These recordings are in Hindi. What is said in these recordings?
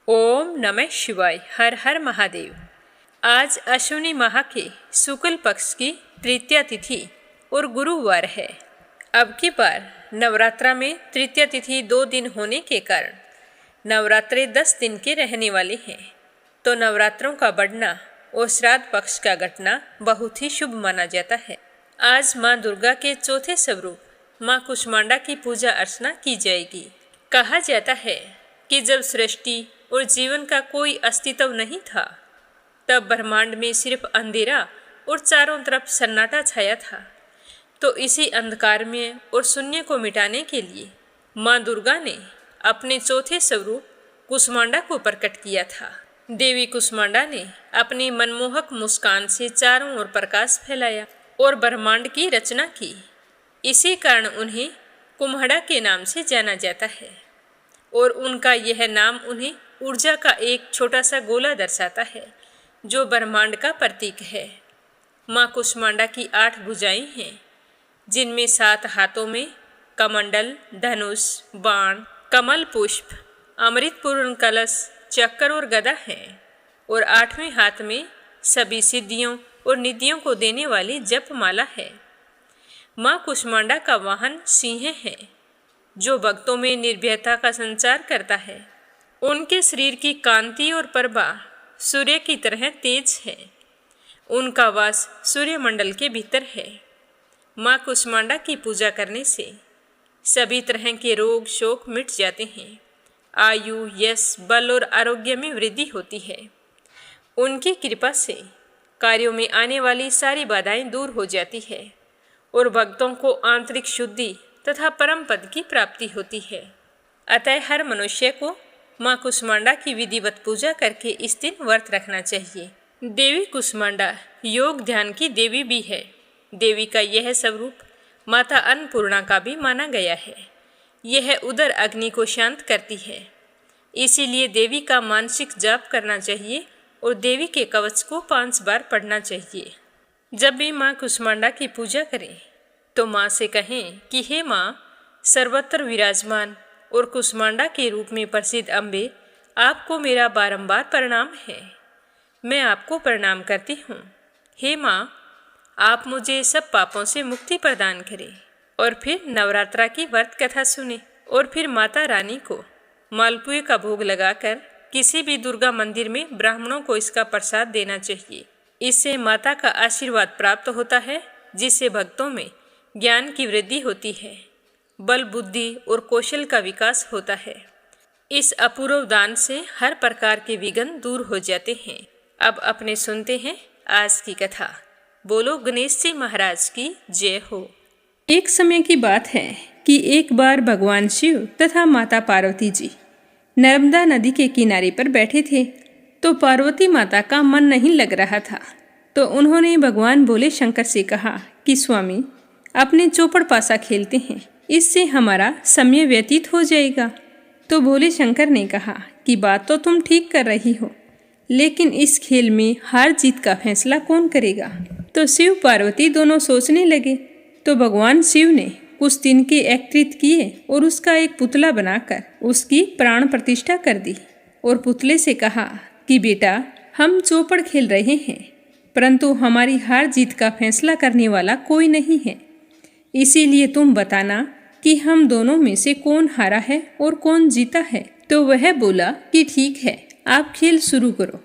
ओम नमः शिवाय। हर हर महादेव। आज अश्विनी माह के शुक्ल पक्ष की तृतीया तिथि और गुरुवार है। अब की बार नवरात्रा में तृतीया तिथि 2 दिन होने के कारण नवरात्रे 10 दिन के रहने वाले हैं, तो नवरात्रों का बढ़ना और श्राद्ध पक्ष का घटना बहुत ही शुभ माना जाता है। आज माँ दुर्गा के चौथे स्वरूप माँ कुष्मांडा की पूजा अर्चना की जाएगी। कहा जाता है कि जब सृष्टि और जीवन का कोई अस्तित्व नहीं था, तब ब्रह्मांड में सिर्फ अंधेरा और चारों तरफ सन्नाटा छाया था। तो इसी अंधकार में और शून्य को मिटाने के लिए माँ दुर्गा ने अपने चौथे स्वरूप कुष्मांडा को प्रकट किया था। देवी कुष्मांडा ने अपनी मनमोहक मुस्कान से चारों ओर प्रकाश फैलाया और ब्रह्मांड की रचना की। इसी कारण उन्हें कुम्हड़ा के नाम से जाना जाता है और उनका यह नाम उन्हें ऊर्जा का एक छोटा सा गोला दर्शाता है, जो ब्रह्मांड का प्रतीक है। माँ कुष्मांडा की 8 भुजाएं हैं, जिनमें 7 हाथों में कमंडल, धनुष, बाण, कमल पुष्प, अमृतपूर्ण कलश, चक्र और गदा हैं और 8वें हाथ में सभी सिद्धियों और निधियों को देने वाली जपमाला है। माँ कुष्मांडा का वाहन सिंह है, जो भक्तों में निर्भयता का संचार करता है। उनके शरीर की कांति और प्रभा सूर्य की तरह तेज है। उनका वास सूर्यमंडल के भीतर है। माँ कुष्मांडा की पूजा करने से सभी तरह के रोग शोक मिट जाते हैं। आयु, यश, बल और आरोग्य में वृद्धि होती है। उनकी कृपा से कार्यों में आने वाली सारी बाधाएं दूर हो जाती है और भक्तों को आंतरिक शुद्धि तथा परम पद की प्राप्ति होती है। अतः हर मनुष्य को माँ कुष्मांडा की विधिवत पूजा करके इस दिन व्रत रखना चाहिए। देवी कुष्मांडा योग ध्यान की देवी भी है। देवी का यह स्वरूप माता अन्नपूर्णा का भी माना गया है। यह उदर अग्नि को शांत करती है, इसीलिए देवी का मानसिक जाप करना चाहिए और देवी के कवच को 5 बार पढ़ना चाहिए। जब भी माँ कुष्मांडा की पूजा करें तो माँ से कहें कि हे माँ, सर्वत्र विराजमान और कुष्मांडा के रूप में प्रसिद्ध अम्बे, आपको मेरा बारंबार प्रणाम है। मैं आपको प्रणाम करती हूँ। हे माँ, आप मुझे सब पापों से मुक्ति प्रदान करें। और फिर नवरात्रा की व्रत कथा सुने और फिर माता रानी को मालपुए का भोग लगाकर किसी भी दुर्गा मंदिर में ब्राह्मणों को इसका प्रसाद देना चाहिए। इससे माता का आशीर्वाद प्राप्त होता है, जिससे भक्तों में ज्ञान की वृद्धि होती है, बल, बुद्धि और कौशल का विकास होता है। इस अपूर्व दान से हर प्रकार के विघ्न दूर हो जाते हैं। अब अपने सुनते हैं आज की कथा। बोलो गणेश जी महाराज की जय हो। एक समय की बात है कि एक बार भगवान शिव तथा माता पार्वती जी नर्मदा नदी के किनारे पर बैठे थे, तो पार्वती माता का मन नहीं लग रहा था। तो उन्होंने भगवान भोले शंकर से कहा कि स्वामी, अपने चौपड़ पासा खेलते हैं, इससे हमारा समय व्यतीत हो जाएगा। तो भोले शंकर ने कहा कि बात तो तुम ठीक कर रही हो, लेकिन इस खेल में हार जीत का फैसला कौन करेगा। तो शिव पार्वती दोनों सोचने लगे। तो भगवान शिव ने कुछ तिनके एकत्रित किए और उसका एक पुतला बनाकर उसकी प्राण प्रतिष्ठा कर दी और पुतले से कहा कि बेटा, हम चौपड़ खेल रहे हैं, परंतु हमारी हार जीत का फैसला करने वाला कोई नहीं है। इसीलिए तुम बताना कि हम दोनों में से कौन हारा है और कौन जीता है। तो वह बोला कि ठीक है, आप खेल शुरू करो।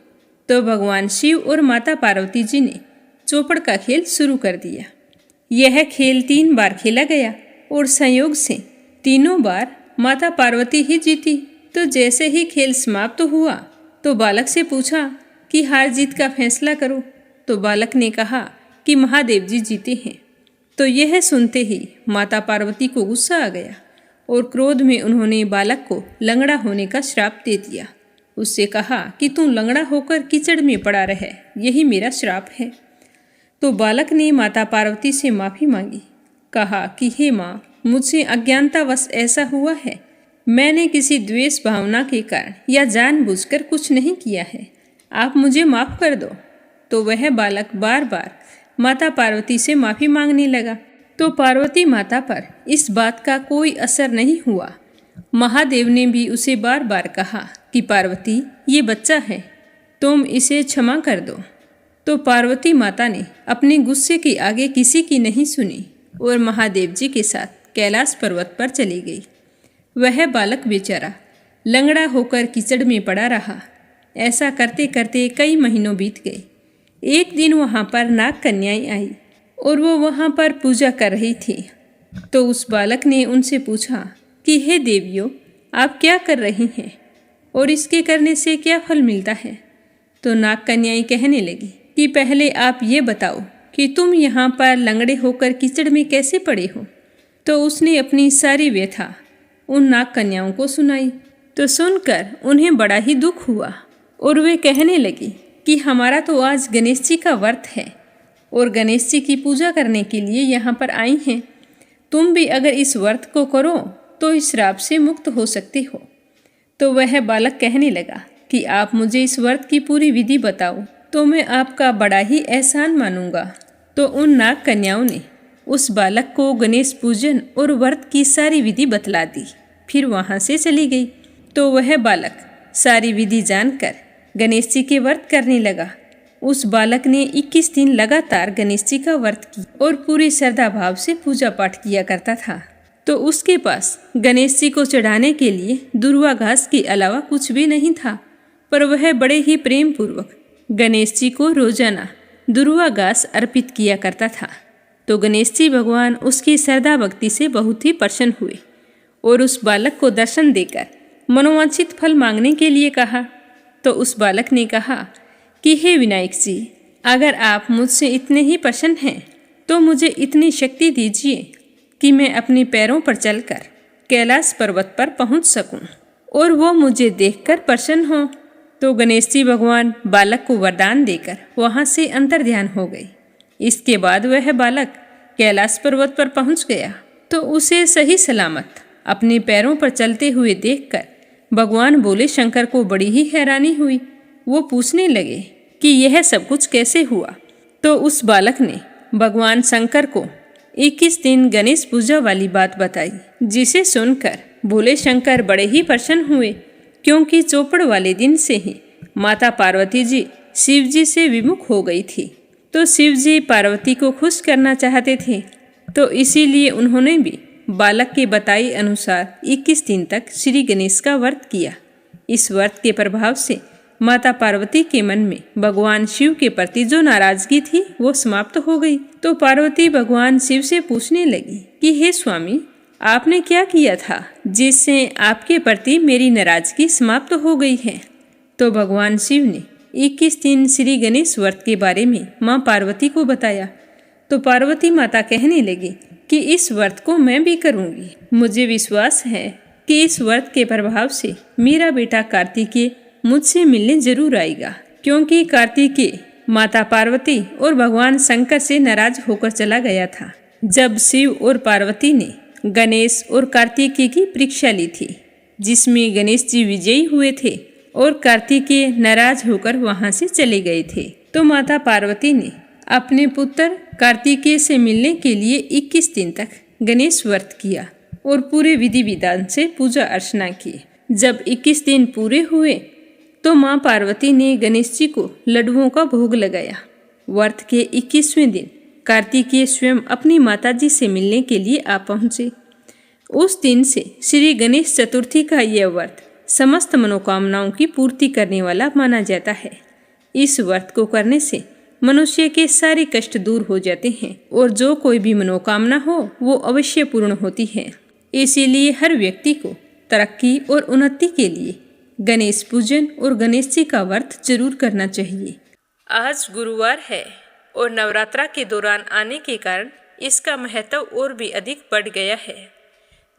तो भगवान शिव और माता पार्वती जी ने चौपड़ का खेल शुरू कर दिया। यह खेल 3 बार खेला गया और संयोग से तीनों बार माता पार्वती ही जीती। तो जैसे ही खेल समाप्त हुआ तो बालक से पूछा कि हार जीत का फैसला करो। तो बालक ने कहा कि महादेव जी जीते हैं। तो यह सुनते ही माता पार्वती को गुस्सा आ गया और क्रोध में उन्होंने बालक को लंगड़ा होने का श्राप दे दिया। उससे कहा कि तू लंगड़ा होकर कीचड़ में पड़ा रहे, यही मेरा श्राप है। तो बालक ने माता पार्वती से माफ़ी मांगी। कहा कि हे माँ, मुझसे अज्ञानतावश ऐसा हुआ है। मैंने किसी द्वेष भावना के कारण या जानबूझकर कुछ नहीं किया है, आप मुझे माफ़ कर दो। तो वह बालक बार बार माता पार्वती से माफ़ी मांगने लगा। तो पार्वती माता पर इस बात का कोई असर नहीं हुआ। महादेव ने भी उसे बार बार कहा कि पार्वती, ये बच्चा है, तुम इसे क्षमा कर दो। तो पार्वती माता ने अपने गुस्से के आगे किसी की नहीं सुनी और महादेव जी के साथ कैलाश पर्वत पर चली गई। वह बालक बेचारा लंगड़ा होकर कीचड़ में पड़ा रहा। ऐसा करते करते कई महीनों बीत गए। एक दिन वहाँ पर नाग कन्याएं आई और वो वहाँ पर पूजा कर रही थी। तो उस बालक ने उनसे पूछा कि हे देवियों, आप क्या कर रही हैं और इसके करने से क्या फल मिलता है? तो नाग कन्याएं कहने लगी कि पहले आप ये बताओ कि तुम यहाँ पर लंगड़े होकर कीचड़ में कैसे पड़े हो। तो उसने अपनी सारी व्यथा उन नाग कन्याओं को सुनाई। तो सुनकर उन्हें बड़ा ही दुख हुआ और वे कहने लगी कि हमारा तो आज गणेश जी का व्रत है और गणेश जी की पूजा करने के लिए यहाँ पर आई हैं। तुम भी अगर इस व्रत को करो तो इस श्राप से मुक्त हो सकते हो। तो वह बालक कहने लगा कि आप मुझे इस व्रत की पूरी विधि बताओ तो मैं आपका बड़ा ही एहसान मानूंगा। तो उन नाग कन्याओं ने उस बालक को गणेश पूजन और व्रत की सारी विधि बतला दी। फिर वहाँ से चली गई। तो वह बालक सारी विधि जानकर गणेश जी के व्रत करने लगा। उस बालक ने 21 दिन लगातार गणेश जी का व्रत की और पूरी श्रद्धा भाव से पूजा पाठ किया करता था। तो उसके पास गणेश जी को चढ़ाने के लिए दुर्वा घास के अलावा कुछ भी नहीं था, पर वह बड़े ही प्रेम पूर्वक गणेश जी को रोजाना दुर्वा घास अर्पित किया करता था। तो गणेश जी भगवान उसकी श्रद्धा भक्ति से बहुत ही प्रसन्न हुए और उस बालक को दर्शन देकर मनोवांछित फल मांगने के लिए कहा। तो उस बालक ने कहा कि हे विनायक जी, अगर आप मुझसे इतने ही प्रसन्न हैं तो मुझे इतनी शक्ति दीजिए कि मैं अपने पैरों पर चलकर कैलाश पर्वत पर पहुंच सकूं और वो मुझे देखकर प्रसन्न हो। तो गणेश जी भगवान बालक को वरदान देकर वहां से अंतर्ध्यान हो गए। इसके बाद वह बालक कैलाश पर्वत पर पहुंच गया। तो उसे सही सलामत अपने पैरों पर चलते हुए देखकर भगवान बोले शंकर को बड़ी ही हैरानी हुई। वो पूछने लगे कि यह सब कुछ कैसे हुआ। तो उस बालक ने भगवान शंकर को 21 दिन गणेश पूजा वाली बात बताई, जिसे सुनकर बोले शंकर बड़े ही प्रसन्न हुए, क्योंकि चौपड़ वाले दिन से ही माता पार्वती जी शिव जी से विमुख हो गई थी। तो शिव जी पार्वती को खुश करना चाहते थे, तो इसीलिए उन्होंने भी बालक के बताए अनुसार 21 दिन तक श्री गणेश का व्रत किया। इस व्रत के प्रभाव से माता पार्वती के मन में भगवान शिव के प्रति जो नाराजगी थी वो समाप्त हो गई। तो पार्वती भगवान शिव से पूछने लगी कि हे स्वामी, आपने क्या किया था जिससे आपके प्रति मेरी नाराजगी समाप्त हो गई है। तो भगवान शिव ने 21 दिन श्री गणेश व्रत के बारे में माँ पार्वती को बताया। तो पार्वती माता कहने लगी कि इस व्रत को मैं भी करूंगी। मुझे विश्वास है कि इस व्रत के प्रभाव से मेरा बेटा कार्तिकेय मुझसे मिलने जरूर आएगा, क्योंकि कार्तिकेय माता पार्वती और भगवान शंकर से नाराज होकर चला गया था जब शिव और पार्वती ने गणेश और कार्तिकेय की परीक्षा ली थी, जिसमें गणेश जी विजयी हुए थे और कार्तिकेय नाराज होकर वहां से चले गए थे। तो माता पार्वती ने अपने पुत्र कार्तिकेय से मिलने के लिए 21 दिन तक गणेश व्रत किया और पूरे विधि विधान से पूजा अर्चना की। जब 21 दिन पूरे हुए तो माँ पार्वती ने गणेश जी को लड्डुओं का भोग लगाया। व्रत के 21वें दिन कार्तिकेय स्वयं अपनी माताजी से मिलने के लिए आ पहुँचे। उस दिन से श्री गणेश चतुर्थी का यह व्रत समस्त मनोकामनाओं की पूर्ति करने वाला माना जाता है। इस व्रत को करने से मनुष्य के सारे कष्ट दूर हो जाते हैं और जो कोई भी मनोकामना हो वो अवश्य पूर्ण होती है। इसीलिए हर व्यक्ति को तरक्की और उन्नति के लिए गणेश पूजन और गणेश जी का व्रत जरूर करना चाहिए। आज गुरुवार है और नवरात्रा के दौरान आने के कारण इसका महत्व और भी अधिक बढ़ गया है।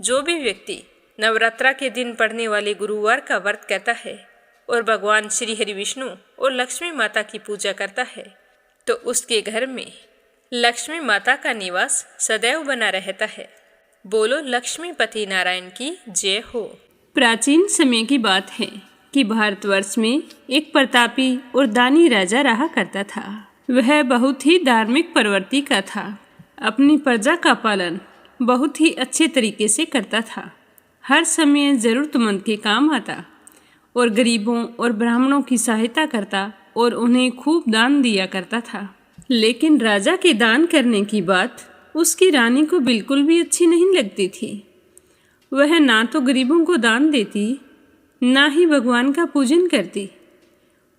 जो भी व्यक्ति नवरात्रा के दिन पड़ने वाले गुरुवार का व्रत करता है और भगवान श्री हरि विष्णु और लक्ष्मी माता की पूजा करता है तो उसके घर में लक्ष्मी माता का निवास सदैव बना रहता है। बोलो लक्ष्मीपति नारायण की जय हो। प्राचीन समय की बात है कि भारतवर्ष में एक प्रतापी और दानी राजा रहा करता था। वह बहुत ही धार्मिक प्रवृत्ति का था। अपनी प्रजा का पालन बहुत ही अच्छे तरीके से करता था। हर समय जरूरतमंद के काम आता और गरीबों और ब्राह्मणों की सहायता करता और उन्हें खूब दान दिया करता था। लेकिन राजा के दान करने की बात उसकी रानी को बिल्कुल भी अच्छी नहीं लगती थी। वह ना तो गरीबों को दान देती, ना ही भगवान का पूजन करती,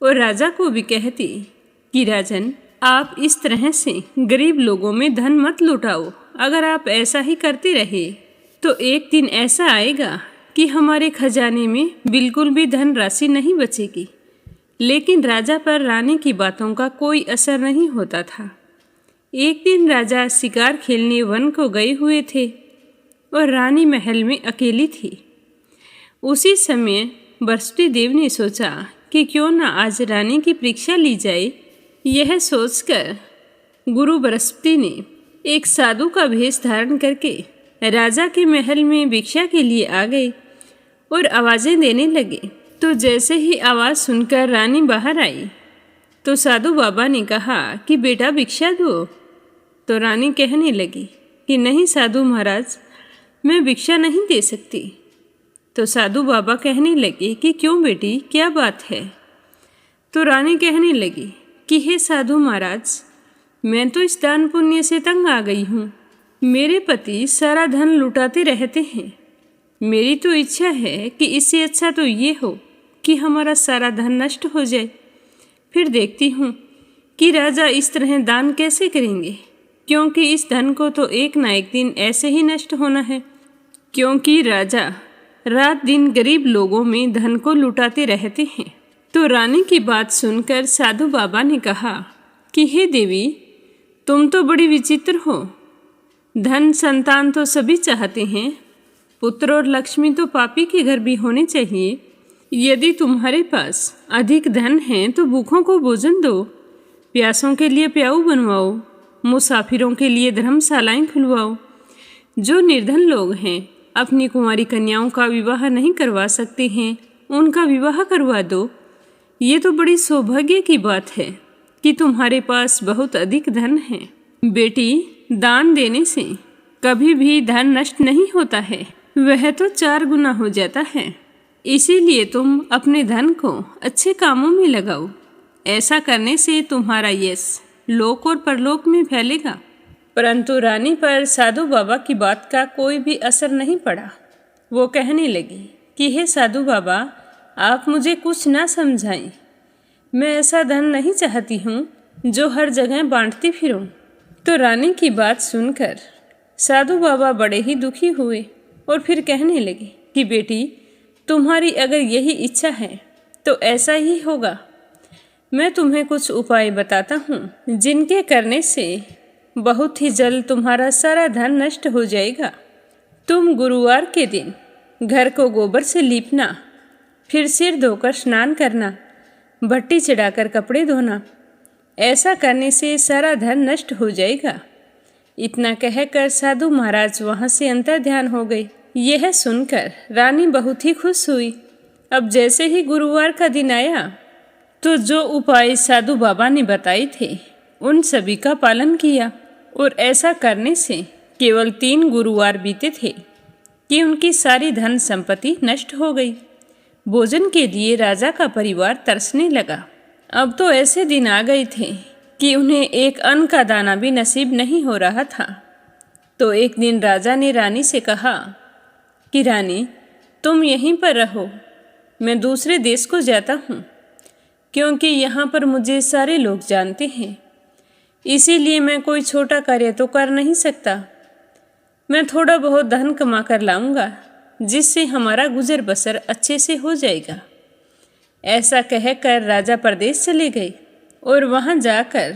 और राजा को भी कहती कि राजन, आप इस तरह से गरीब लोगों में धन मत लुटाओ। अगर आप ऐसा ही करते रहे तो एक दिन ऐसा आएगा कि हमारे खजाने में बिल्कुल भी धन राशि नहीं बचेगी। लेकिन राजा पर रानी की बातों का कोई असर नहीं होता था। एक दिन राजा शिकार खेलने वन को गए हुए थे और रानी महल में अकेली थी। उसी समय बृहस्पति देव ने सोचा कि क्यों न आज रानी की परीक्षा ली जाए। यह सोचकर गुरु बृहस्पति ने एक साधु का भेष धारण करके राजा के महल में भिक्षा के लिए आ गए और आवाज़ें देने लगे। तो जैसे ही आवाज़ सुनकर रानी बाहर आई तो साधु बाबा ने कहा कि बेटा भिक्षा दो। तो रानी कहने लगी कि नहीं साधु महाराज, मैं भिक्षा नहीं दे सकती। तो साधु बाबा कहने लगे कि क्यों बेटी, क्या बात है? तो रानी कहने लगी कि हे साधु महाराज, मैं तो इस दान पुण्य से तंग आ गई हूँ। मेरे पति सारा धन लुटाते रहते हैं। मेरी तो इच्छा है कि इससे अच्छा तो ये हो कि हमारा सारा धन नष्ट हो जाए। फिर देखती हूँ कि राजा इस तरह दान कैसे करेंगे, क्योंकि इस धन को तो एक ना एक दिन ऐसे ही नष्ट होना है। क्योंकि राजा रात दिन गरीब लोगों में धन को लुटाते रहते हैं। तो रानी की बात सुनकर साधु बाबा ने कहा कि हे देवी, तुम तो बड़ी विचित्र हो। धन संतान तो सभी चाहते हैं, पुत्र और लक्ष्मी तो पापी के घर भी होने चाहिए। यदि तुम्हारे पास अधिक धन है तो भूखों को भोजन दो, प्यासों के लिए प्याऊ बनवाओ, मुसाफिरों के लिए धर्मशालाएं खुलवाओ। जो निर्धन लोग हैं, अपनी कुंवारी कन्याओं का विवाह नहीं करवा सकते हैं, उनका विवाह करवा दो। ये तो बड़ी सौभाग्य की बात है कि तुम्हारे पास बहुत अधिक धन है। बेटी, दान देने से कभी भी धन नष्ट नहीं होता है, वह तो 4 गुना हो जाता है। इसीलिए तुम अपने धन को अच्छे कामों में लगाओ। ऐसा करने से तुम्हारा यश लोक और परलोक में फैलेगा। परंतु रानी पर साधु बाबा की बात का कोई भी असर नहीं पड़ा। वो कहने लगी कि हे साधु बाबा, आप मुझे कुछ ना समझाएं। मैं ऐसा धन नहीं चाहती हूँ जो हर जगह बांटती फिरूं। तो रानी की बात सुनकर साधु बाबा बड़े ही दुखी हुए और फिर कहने लगे कि बेटी, तुम्हारी अगर यही इच्छा है तो ऐसा ही होगा। मैं तुम्हें कुछ उपाय बताता हूँ जिनके करने से बहुत ही जल्द तुम्हारा सारा धन नष्ट हो जाएगा। तुम गुरुवार के दिन घर को गोबर से लीपना, फिर सिर धोकर स्नान करना, भट्टी चढ़ाकर कपड़े धोना। ऐसा करने से सारा धन नष्ट हो जाएगा। इतना कहकर साधु महाराज वहाँ से अंतर्ध्यान हो गए। यह सुनकर रानी बहुत ही खुश हुई। अब जैसे ही गुरुवार का दिन आया तो जो उपाय साधु बाबा ने बताए थे उन सभी का पालन किया, और ऐसा करने से केवल 3 गुरुवार बीते थे कि उनकी सारी धन संपत्ति नष्ट हो गई। भोजन के लिए राजा का परिवार तरसने लगा। अब तो ऐसे दिन आ गए थे कि उन्हें एक अन्न का दाना भी नसीब नहीं हो रहा था। तो एक दिन राजा ने रानी से कहा कि रानी, तुम यहीं पर रहो, मैं दूसरे देश को जाता हूँ, क्योंकि यहाँ पर मुझे सारे लोग जानते हैं। इसीलिए मैं कोई छोटा कार्य तो कर नहीं सकता। मैं थोड़ा बहुत धन कमा कर लाऊंगा, जिससे हमारा गुजर बसर अच्छे से हो जाएगा। ऐसा कहकर राजा परदेश चले गए और वहाँ जाकर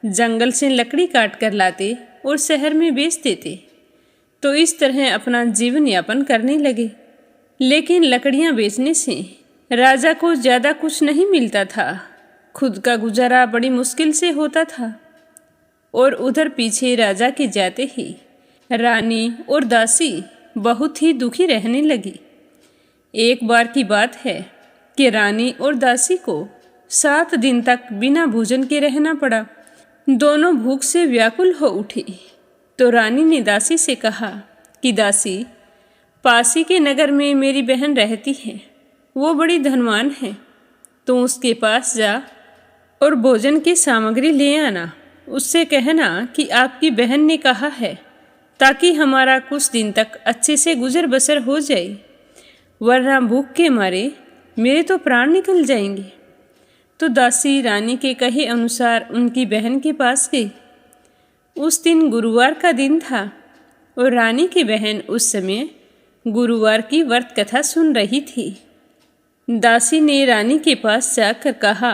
जंगल से लकड़ी काट कर लाते और शहर में बेच देते। तो इस तरह अपना जीवन यापन करने लगे। लेकिन लकड़ियाँ बेचने से राजा को ज़्यादा कुछ नहीं मिलता था। खुद का गुजारा बड़ी मुश्किल से होता था। और उधर पीछे राजा के जाते ही रानी और दासी बहुत ही दुखी रहने लगी। एक बार की बात है कि रानी और दासी को 7 दिन तक बिना भोजन के रहना पड़ा। दोनों भूख से व्याकुल हो उठी। तो रानी ने दासी से कहा कि दासी, पासी के नगर में मेरी बहन रहती है। वो बड़ी धनवान है। तो उसके पास जा और भोजन की सामग्री ले आना। उससे कहना कि आपकी बहन ने कहा है, ताकि हमारा कुछ दिन तक अच्छे से गुजर बसर हो जाए, वरना भूख के मारे मेरे तो प्राण निकल जाएंगे। तो दासी रानी के कहे अनुसार उनकी बहन के पास गई। उस दिन गुरुवार का दिन था और रानी की बहन उस समय गुरुवार की व्रत कथा सुन रही थी। दासी ने रानी के पास जाकर कहा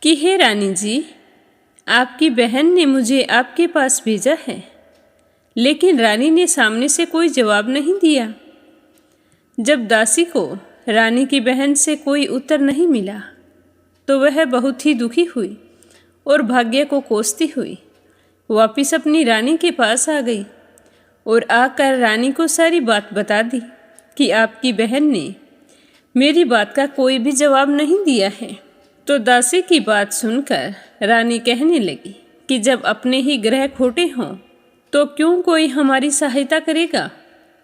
कि हे रानी जी, आपकी बहन ने मुझे आपके पास भेजा है। लेकिन रानी ने सामने से कोई जवाब नहीं दिया। जब दासी को रानी की बहन से कोई उत्तर नहीं मिला तो वह बहुत ही दुखी हुई और भाग्य को कोसती हुई वापिस अपनी रानी के पास आ गई और आकर रानी को सारी बात बता दी कि आपकी बहन ने मेरी बात का कोई भी जवाब नहीं दिया है। तो दासी की बात सुनकर रानी कहने लगी कि जब अपने ही ग्रह खोटे हों तो क्यों कोई हमारी सहायता करेगा।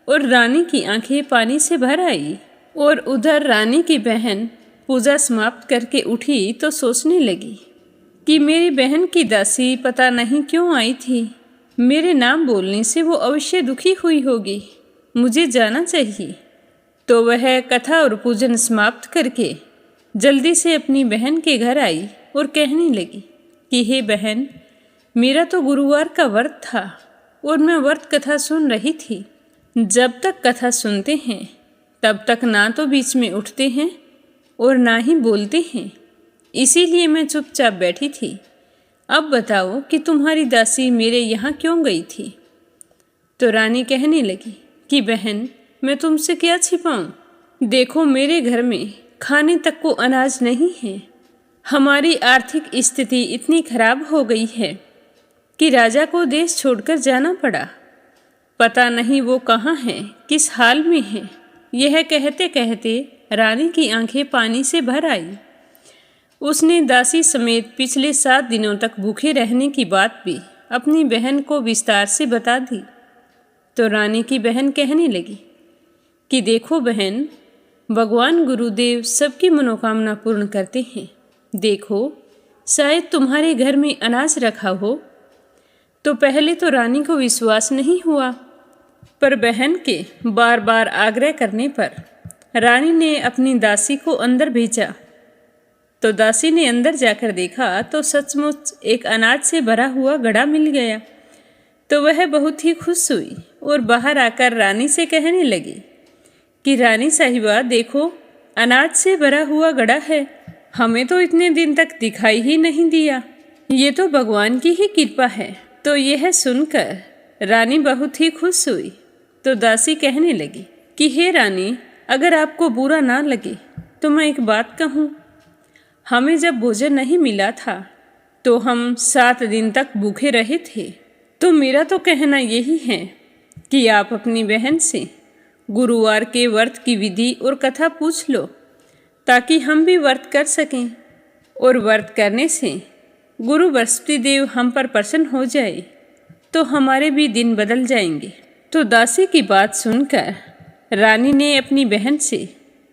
और रानी की आंखें पानी से भर आई। और उधर रानी की बहन पूजा समाप्त करके उठी तो सोचने लगी कि मेरी बहन की दासी पता नहीं क्यों आई थी। मेरे नाम बोलने से वो अवश्य दुखी हुई होगी, मुझे जाना चाहिए। तो वह कथा और पूजन समाप्त करके जल्दी से अपनी बहन के घर आई और कहने लगी कि हे बहन, मेरा तो गुरुवार का व्रत था और मैं व्रत कथा सुन रही थी। जब तक कथा सुनते हैं तब तक ना तो बीच में उठते हैं और ना ही बोलते हैं, इसीलिए मैं चुपचाप बैठी थी। अब बताओ कि तुम्हारी दासी मेरे यहाँ क्यों गई थी। तो रानी कहने लगी कि बहन, मैं तुमसे क्या छिपाऊं। देखो, मेरे घर में खाने तक को अनाज नहीं है। हमारी आर्थिक स्थिति इतनी खराब हो गई है कि राजा को देश छोड़कर जाना पड़ा। पता नहीं वो कहाँ है, किस हाल में है। यह कहते कहते रानी की आंखें पानी से भर आई। उसने दासी समेत पिछले 7 दिनों तक भूखे रहने की बात भी अपनी बहन को विस्तार से बता दी। तो रानी की बहन कहने लगी कि देखो बहन, भगवान गुरुदेव सबकी मनोकामना पूर्ण करते हैं। देखो, शायद तुम्हारे घर में अनाज रखा हो। तो पहले तो रानी को विश्वास नहीं हुआ, पर बहन के बार बार आग्रह करने पर रानी ने अपनी दासी को अंदर भेजा। तो दासी ने अंदर जाकर देखा तो सचमुच एक अनाज से भरा हुआ घड़ा मिल गया। तो वह बहुत ही खुश हुई और बाहर आकर रानी से कहने लगी कि रानी साहिबा, देखो, अनाज से भरा हुआ घड़ा है। हमें तो इतने दिन तक दिखाई ही नहीं दिया। ये तो भगवान की ही कृपा है। तो यह सुनकर रानी बहुत ही खुश हुई। तो दासी कहने लगी कि हे रानी, अगर आपको बुरा ना लगे तो मैं एक बात कहूँ। हमें जब भोजन नहीं मिला था तो हम 7 दिन तक भूखे रहे थे। तो मेरा तो कहना यही है कि आप अपनी बहन से गुरुवार के व्रत की विधि और कथा पूछ लो, ताकि हम भी व्रत कर सकें। और व्रत करने से गुरु बृहस्पति देव हम पर प्रसन्न हो जाए तो हमारे भी दिन बदल जाएंगे। तो दासी की बात सुनकर रानी ने अपनी बहन से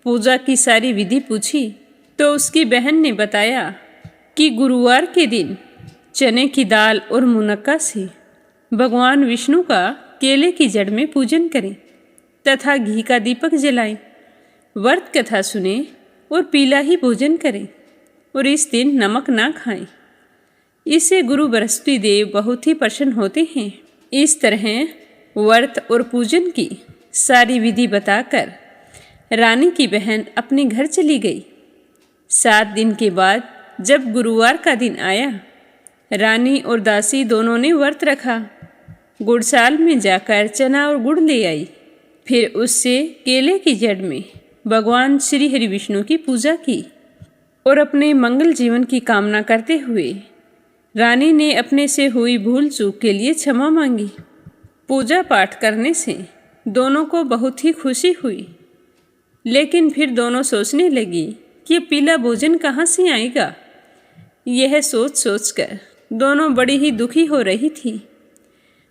पूजा की सारी विधि पूछी। तो उसकी बहन ने बताया कि गुरुवार के दिन चने की दाल और मुनक्का से भगवान विष्णु का केले की जड़ में पूजन करें तथा घी का दीपक जलाएं, व्रत कथा सुने और पीला ही भोजन करें और इस दिन नमक ना खाएं। इससे गुरु बृहस्पति देव बहुत ही प्रसन्न होते हैं। इस तरह व्रत और पूजन की सारी विधि बताकर रानी की बहन अपने घर चली गई। 7 दिन के बाद जब गुरुवार का दिन आया, रानी और दासी दोनों ने व्रत रखा। गुड़साल में जाकर चना और गुड़ ले आई। फिर उससे केले की जड़ में भगवान श्री हरि विष्णु की पूजा की और अपने मंगल जीवन की कामना करते हुए रानी ने अपने से हुई भूल चूक के लिए क्षमा मांगी। पूजा पाठ करने से दोनों को बहुत ही खुशी हुई, लेकिन फिर दोनों सोचने लगी कि पीला भोजन कहाँ से आएगा। यह सोच सोचकर दोनों बड़ी ही दुखी हो रही थी।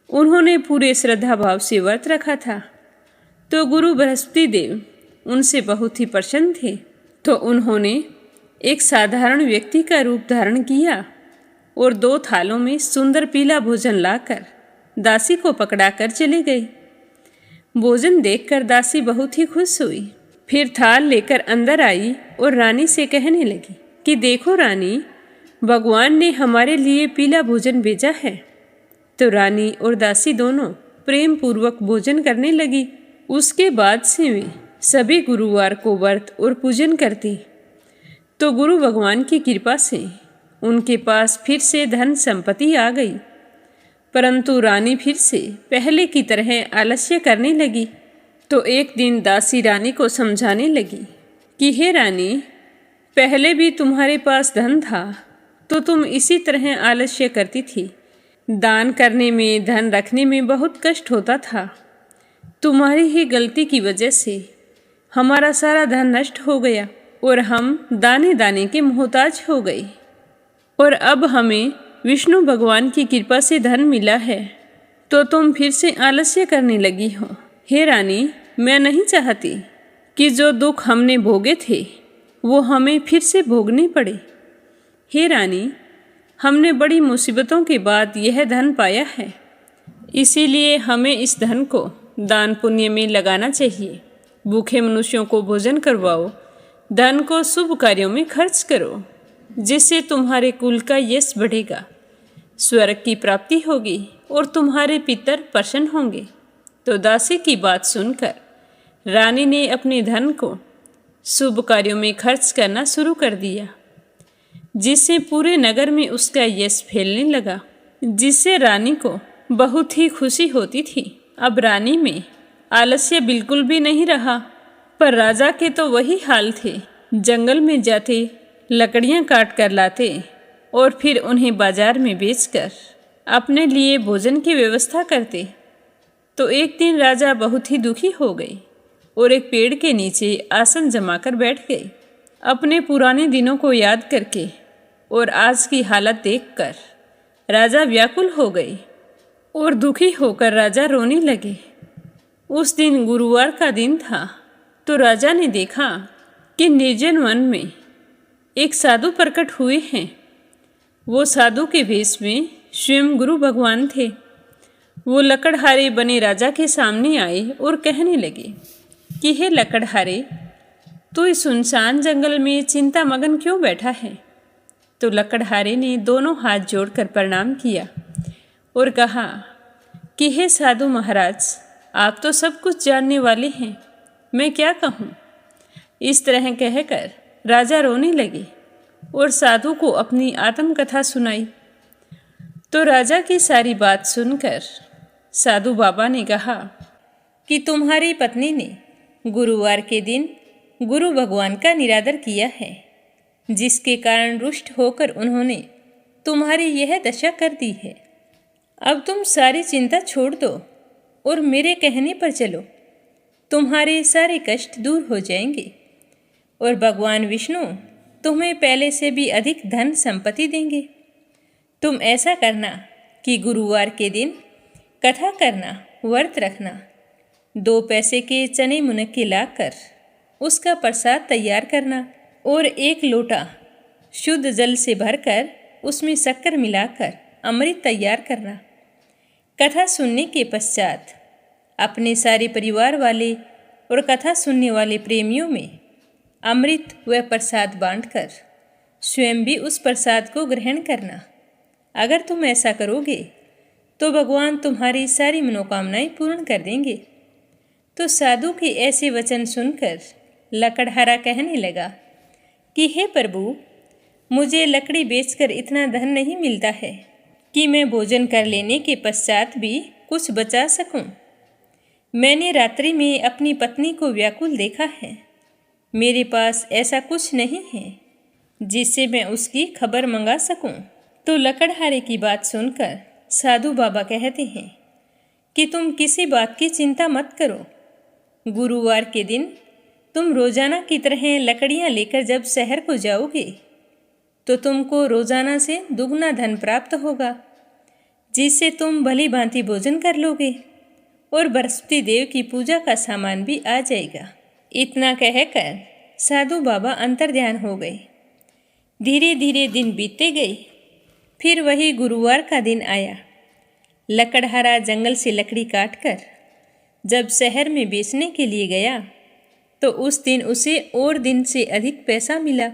उन्होंने पूरे श्रद्धा भाव से व्रत रखा था। तो गुरु बृहस्पति देव उनसे बहुत ही प्रसन्न थे, तो उन्होंने एक साधारण व्यक्ति का रूप धारण किया और 2 थालों में सुंदर पीला भोजन लाकर दासी को पकड़ाकर चले गए। भोजन देखकर दासी बहुत ही खुश हुई। फिर थाल लेकर अंदर आई और रानी से कहने लगी कि देखो रानी, भगवान ने हमारे लिए पीला भोजन भेजा है। तो रानी और दासी दोनों प्रेम पूर्वक भोजन करने लगी। उसके बाद से वे सभी गुरुवार को व्रत और पूजन करती, तो गुरु भगवान की कृपा से उनके पास फिर से धन संपत्ति आ गई। परंतु रानी फिर से पहले की तरह आलस्य करने लगी। तो एक दिन दासी रानी को समझाने लगी कि हे रानी, पहले भी तुम्हारे पास धन था तो तुम इसी तरह आलस्य करती थी। दान करने में, धन रखने में बहुत कष्ट होता था। तुम्हारी ही गलती की वजह से हमारा सारा धन नष्ट हो गया और हम दाने दाने के मोहताज हो गए। और अब हमें विष्णु भगवान की कृपा से धन मिला है, तो तुम फिर से आलस्य करने लगी हो। हे रानी, मैं नहीं चाहती कि जो दुख हमने भोगे थे वो हमें फिर से भोगने पड़े। हे रानी, हमने बड़ी मुसीबतों के बाद यह धन पाया है, इसीलिए हमें इस धन को दान पुण्य में लगाना चाहिए। भूखे मनुष्यों को भोजन करवाओ, धन को शुभ कार्यों में खर्च करो, जिससे तुम्हारे कुल का यश बढ़ेगा, स्वर्ग की प्राप्ति होगी और तुम्हारे पितर प्रसन्न होंगे। तो दासी की बात सुनकर रानी ने अपने धन को शुभ कार्यों में खर्च करना शुरू कर दिया, जिससे पूरे नगर में उसका यश फैलने लगा, जिससे रानी को बहुत ही खुशी होती थी। अब रानी में आलस्य बिल्कुल भी नहीं रहा। पर राजा के तो वही हाल थे। जंगल में जाते, लकड़ियां काट कर लाते और फिर उन्हें बाजार में बेचकर अपने लिए भोजन की व्यवस्था करते। तो एक दिन राजा बहुत ही दुखी हो गए और एक पेड़ के नीचे आसन जमाकर बैठ गए। अपने पुराने दिनों को याद करके और आज की हालत देखकर राजा व्याकुल हो गए और दुखी होकर राजा रोने लगे। उस दिन गुरुवार का दिन था। तो राजा ने देखा कि निर्जन वन में एक साधु प्रकट हुए हैं। वो साधु के वेश में स्वयं गुरु भगवान थे। वो लकड़हारे बने राजा के सामने आए और कहने लगे कि हे लकड़हारे, तू इस सुनसान जंगल में चिंता मगन क्यों बैठा है? तो लकड़हारे ने दोनों हाथ जोड़कर प्रणाम किया और कहा कि हे साधु महाराज, आप तो सब कुछ जानने वाले हैं, मैं क्या कहूँ। इस तरह कहकर राजा रोने लगे और साधु को अपनी आत्मकथा सुनाई। तो राजा की सारी बात सुनकर साधु बाबा ने कहा कि तुम्हारी पत्नी ने गुरुवार के दिन गुरु भगवान का निरादर किया है, जिसके कारण रुष्ट होकर उन्होंने तुम्हारी यह दशा कर दी है। अब तुम सारी चिंता छोड़ दो और मेरे कहने पर चलो, तुम्हारे सारे कष्ट दूर हो जाएंगे और भगवान विष्णु तुम्हें पहले से भी अधिक धन संपत्ति देंगे। तुम ऐसा करना कि गुरुवार के दिन कथा करना, व्रत रखना, 2 पैसे के चने मुनक्के लाकर उसका प्रसाद तैयार करना और 1 लोटा शुद्ध जल से भरकर उसमें शक्कर मिलाकर अमृत तैयार करना। कथा सुनने के पश्चात अपने सारे परिवार वाले और कथा सुनने वाले प्रेमियों में अमृत व प्रसाद बांटकर स्वयं भी उस प्रसाद को ग्रहण करना। अगर तुम ऐसा करोगे तो भगवान तुम्हारी सारी मनोकामनाएं पूर्ण कर देंगे। तो साधु के ऐसे वचन सुनकर लकड़हारा कहने लगा कि हे प्रभु, मुझे लकड़ी बेचकर इतना धन नहीं मिलता है कि मैं भोजन कर लेने के पश्चात भी कुछ बचा सकूं। मैंने रात्रि में अपनी पत्नी को व्याकुल देखा है। मेरे पास ऐसा कुछ नहीं है जिससे मैं उसकी खबर मंगा सकूं। तो लकड़हारे की बात सुनकर साधु बाबा कहते हैं कि तुम किसी बात की चिंता मत करो। गुरुवार के दिन तुम रोजाना की तरह लकड़ियां लेकर जब शहर को जाओगे तो तुमको रोजाना से दुगना धन प्राप्त होगा, जिससे तुम भली भांति भोजन कर लोगे और बृहस्पति देव की पूजा का सामान भी आ जाएगा। इतना कहकर साधु बाबा अंतर्ध्यान हो गए। धीरे धीरे दिन बीतते गए। फिर वही गुरुवार का दिन आया। लकड़हारा जंगल से लकड़ी काटकर जब शहर में बेचने के लिए गया तो उस दिन उसे और दिन से अधिक पैसा मिला,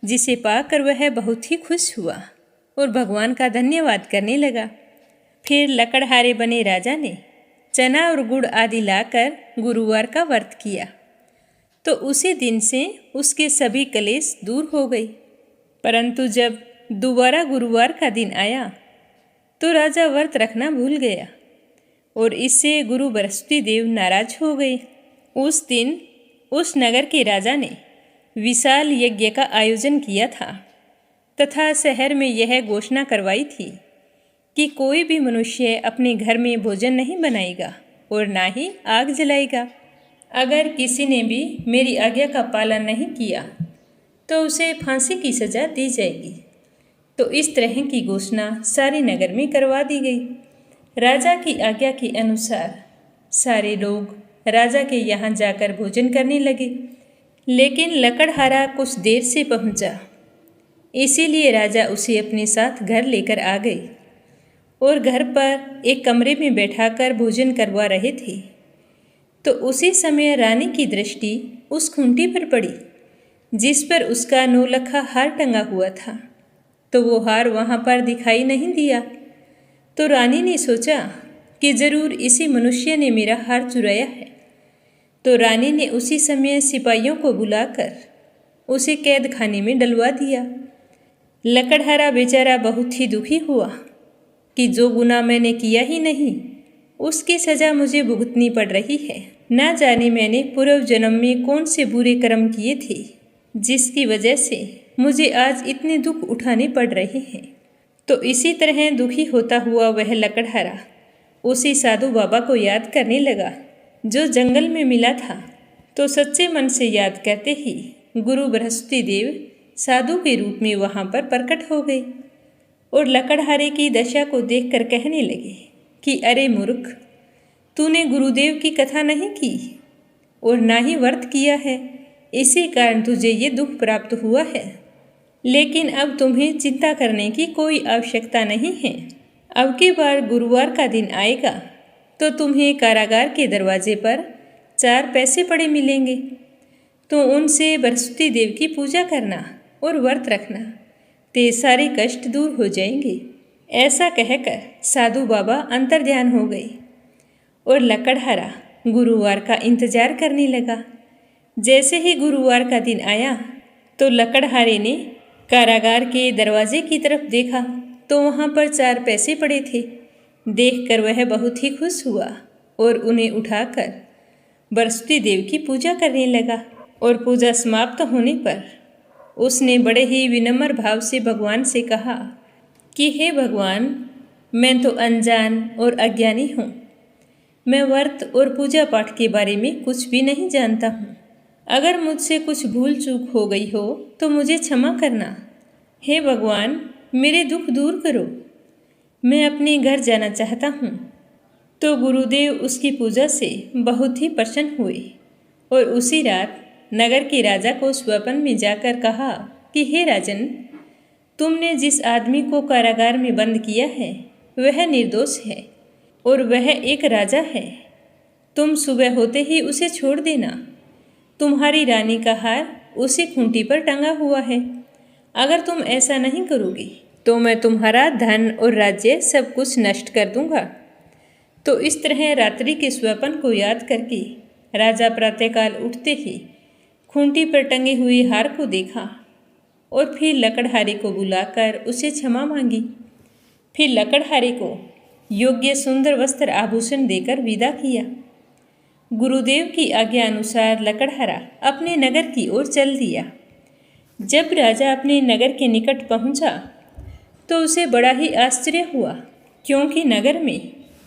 जिसे पाकर वह बहुत ही खुश हुआ और भगवान का धन्यवाद करने लगा। फिर लकड़हारे बने राजा ने चना और गुड़ आदि लाकर गुरुवार का व्रत किया तो उसी दिन से उसके सभी कलेश दूर हो गए। परंतु जब दोबारा गुरुवार का दिन आया तो राजा व्रत रखना भूल गया और इससे गुरु बृहस्पति देव नाराज हो गए। उस दिन उस नगर के राजा ने विशाल यज्ञ का आयोजन किया था तथा शहर में यह घोषणा करवाई थी कि कोई भी मनुष्य अपने घर में भोजन नहीं बनाएगा और ना ही आग जलाएगा। अगर किसी ने भी मेरी आज्ञा का पालन नहीं किया तो उसे फांसी की सज़ा दी जाएगी। तो इस तरह की घोषणा सारे नगर में करवा दी गई। राजा की आज्ञा के अनुसार सारे लोग राजा के यहाँ जाकर भोजन करने लगे, लेकिन लकड़हारा कुछ देर से पहुँचा, इसीलिए राजा उसे अपने साथ घर लेकर आ गए और घर पर एक कमरे में बैठाकर भोजन करवा रहे थे। तो उसी समय रानी की दृष्टि उस खूंटी पर पड़ी जिस पर उसका नौलखा हार टंगा हुआ था। तो वो हार वहाँ पर दिखाई नहीं दिया। तो रानी ने सोचा कि जरूर इसी मनुष्य ने मेरा हार चुराया है। तो रानी ने उसी समय सिपाहियों को बुलाकर उसे कैद खाने में डलवा दिया। लकड़हारा बेचारा बहुत ही दुखी हुआ कि जो गुनाह मैंने किया ही नहीं उसकी सज़ा मुझे भुगतनी पड़ रही है। ना जाने मैंने पूर्व जन्म में कौन से बुरे कर्म किए थे जिसकी वजह से मुझे आज इतने दुख उठाने पड़ रहे हैं। तो इसी तरह दुखी होता हुआ वह लकड़हारा उसी साधु बाबा को याद करने लगा जो जंगल में मिला था। तो सच्चे मन से याद करते ही गुरु बृहस्पति देव साधु के रूप में वहाँ पर प्रकट हो गए और लकड़हारे की दशा को देखकर कहने लगे कि अरे मूर्ख, तूने गुरुदेव की कथा नहीं की और ना ही व्रत किया है, इसी कारण तुझे ये दुख प्राप्त हुआ है। लेकिन अब तुम्हें चिंता करने की कोई आवश्यकता नहीं है। अब की बार गुरुवार का दिन आएगा तो तुम्हें कारागार के दरवाजे पर 4 पैसे पड़े मिलेंगे। तो उनसे बृहस्पति देव की पूजा करना और व्रत रखना, ते सारे कष्ट दूर हो जाएंगे। ऐसा कहकर साधु बाबा अंतर्ध्यान हो गए और लकड़हारा गुरुवार का इंतजार करने लगा। जैसे ही गुरुवार का दिन आया तो लकड़हारे ने कारागार के दरवाजे की तरफ देखा तो वहाँ पर 4 पैसे पड़े थे। देखकर वह बहुत ही खुश हुआ और उन्हें उठाकर बृहस्पति देव की पूजा करने लगा। और पूजा समाप्त होने पर उसने बड़े ही विनम्र भाव से भगवान से कहा कि हे भगवान, मैं तो अनजान और अज्ञानी हूँ। मैं व्रत और पूजा पाठ के बारे में कुछ भी नहीं जानता हूँ। अगर मुझसे कुछ भूल चूक हो गई हो तो मुझे क्षमा करना। हे भगवान, मेरे दुख दूर करो। मैं अपने घर जाना चाहता हूँ। तो गुरुदेव उसकी पूजा से बहुत ही प्रसन्न हुए और उसी रात नगर के राजा को स्वप्न में जाकर कहा कि हे राजन, तुमने जिस आदमी को कारागार में बंद किया है वह निर्दोष है और वह एक राजा है। तुम सुबह होते ही उसे छोड़ देना। तुम्हारी रानी का हार उसी खूंटी पर टंगा हुआ है। अगर तुम ऐसा नहीं करोगे तो मैं तुम्हारा धन और राज्य सब कुछ नष्ट कर दूंगा। तो इस तरह रात्रि के स्वप्न को याद करके राजा प्रातःकाल उठते ही खूंटी पर टंगे हुए हार को देखा और फिर लकड़हारे को बुलाकर उसे क्षमा मांगी। फिर लकड़हारे को योग्य सुंदर वस्त्र आभूषण देकर विदा किया। गुरुदेव की आज्ञा अनुसार लकड़हारा अपने नगर की ओर चल दिया। जब राजा अपने नगर के निकट पहुंचा तो उसे बड़ा ही आश्चर्य हुआ, क्योंकि नगर में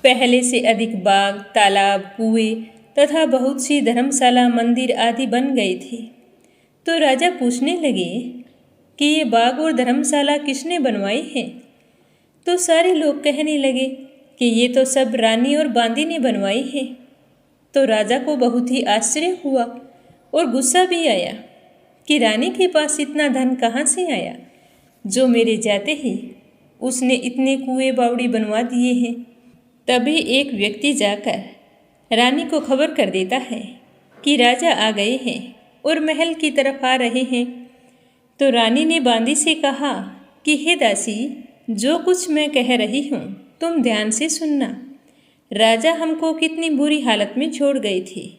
पहले से अधिक बाग, तालाब, कुएं तथा बहुत सी धर्मशाला, मंदिर आदि बन गए थे। तो राजा पूछने लगे कि ये बाग और धर्मशाला किसने बनवाई है? तो सारे लोग कहने लगे कि ये तो सब रानी और बांदी ने बनवाई है। तो राजा को बहुत ही आश्चर्य हुआ और गुस्सा भी आया कि रानी के पास इतना धन कहाँ से आया, जो मेरे जाते ही उसने इतने कुएं बावड़ी बनवा दिए हैं। तभी एक व्यक्ति जाकर रानी को खबर कर देता है कि राजा आ गए हैं और महल की तरफ आ रहे हैं। तो रानी ने बांदी से कहा कि हे दासी, जो कुछ मैं कह रही हूँ तुम ध्यान से सुनना। राजा हमको कितनी बुरी हालत में छोड़ गए थे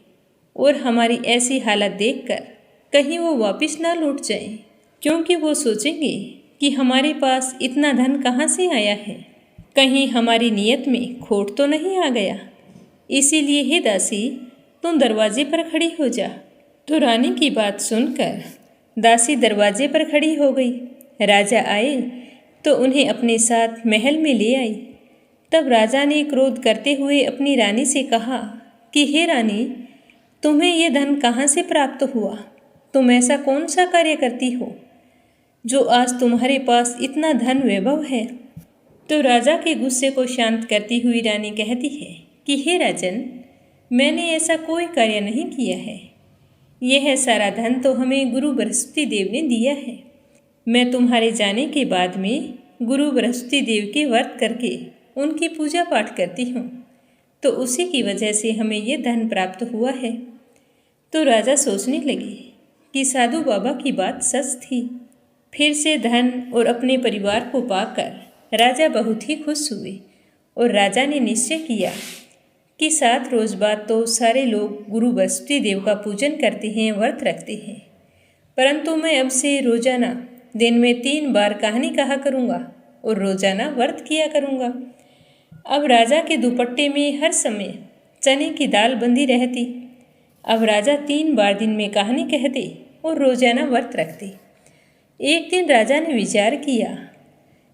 और हमारी ऐसी हालत देखकर कहीं वो वापस ना लौट जाएं, क्योंकि वो सोचेंगे कि हमारे पास इतना धन कहाँ से आया है, कहीं हमारी नीयत में खोट तो नहीं आ गया। इसीलिए हे दासी, तुम दरवाजे पर खड़ी हो जा। तो रानी की बात सुनकर दासी दरवाजे पर खड़ी हो गई। राजा आए तो उन्हें अपने साथ महल में ले आई। तब राजा ने क्रोध करते हुए अपनी रानी से कहा कि हे रानी, तुम्हें यह धन कहाँ से प्राप्त हुआ? तुम ऐसा कौन सा कार्य करती हो जो आज तुम्हारे पास इतना धन वैभव है? तो राजा के गुस्से को शांत करती हुई रानी कहती है कि हे राजन, मैंने ऐसा कोई कार्य नहीं किया है। यह सारा धन तो हमें गुरु बृहस्पति देव ने दिया है। मैं तुम्हारे जाने के बाद में गुरु बृहस्पति देव के व्रत करके उनकी पूजा पाठ करती हूँ, तो उसी की वजह से हमें यह धन प्राप्त हुआ है। तो राजा सोचने लगे कि साधु बाबा की बात सच थी। फिर से धन और अपने परिवार को पाकर राजा बहुत ही खुश हुए और राजा ने निश्चय किया कि 7 रोज बाद तो सारे लोग गुरु बृहस्पति देव का पूजन करते हैं, व्रत रखते हैं, परंतु मैं अब से रोजाना दिन में 3 बार कहानी कहा करूँगा और रोजाना व्रत किया करूँगा। अब राजा के दुपट्टे में हर समय चने की दाल बंधी रहती। अब राजा 3 बार दिन में कहानी कहते और रोजाना व्रत रखते। एक दिन राजा ने विचार किया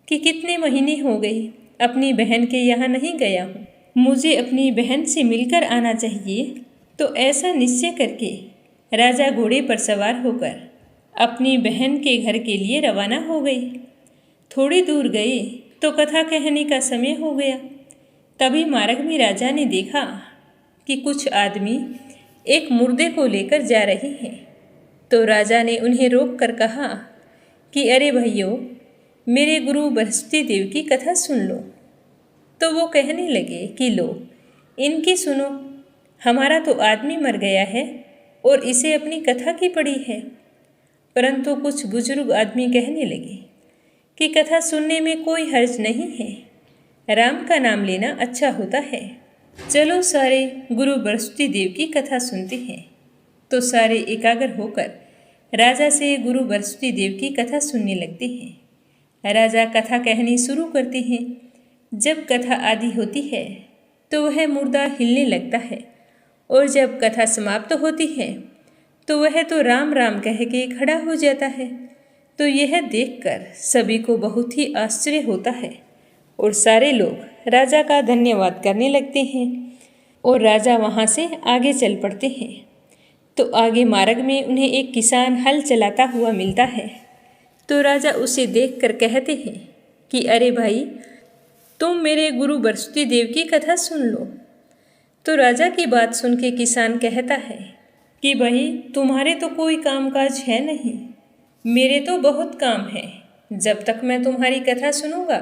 कि कितने महीने हो गए अपनी बहन के यहाँ नहीं गया हूँ, मुझे अपनी बहन से मिलकर आना चाहिए। तो ऐसा निश्चय करके राजा घोड़े पर सवार होकर अपनी बहन के घर के लिए रवाना हो गए। थोड़ी दूर गए तो कथा कहने का समय हो गया। तभी मार्ग में राजा ने देखा कि कुछ आदमी एक मुर्दे को लेकर जा रहे हैं। तो राजा ने उन्हें रोक कर कहा कि अरे भाइयों, मेरे गुरु बृहस्पति देव की कथा सुन लो। तो वो कहने लगे कि लो, इनकी सुनो, हमारा तो आदमी मर गया है और इसे अपनी कथा की पड़ी है। परंतु कुछ बुजुर्ग आदमी कहने लगे कि कथा सुनने में कोई हर्ज नहीं है, राम का नाम लेना अच्छा होता है। चलो सारे गुरु बृहस्पति देव की कथा सुनते हैं। तो सारे एकाग्र होकर राजा से गुरु बृहस्पति देव की कथा सुनने लगते हैं। राजा कथा कहनी शुरू करते हैं। जब कथा आदि होती है तो वह मुर्दा हिलने लगता है और जब कथा समाप्त होती है तो वह तो राम राम कह के खड़ा हो जाता है। तो यह देखकर सभी को बहुत ही आश्चर्य होता है और सारे लोग राजा का धन्यवाद करने लगते हैं और राजा वहाँ से आगे चल पड़ते हैं। तो आगे मार्ग में उन्हें एक किसान हल चलाता हुआ मिलता है। तो राजा उसे देखकर कहते हैं कि अरे भाई, तुम मेरे गुरु बृहस्पति देव की कथा सुन लो। तो राजा की बात सुन के किसान कहता है कि भाई, तुम्हारे तो कोई कामकाज है नहीं, मेरे तो बहुत काम है। जब तक मैं तुम्हारी कथा सुनूंगा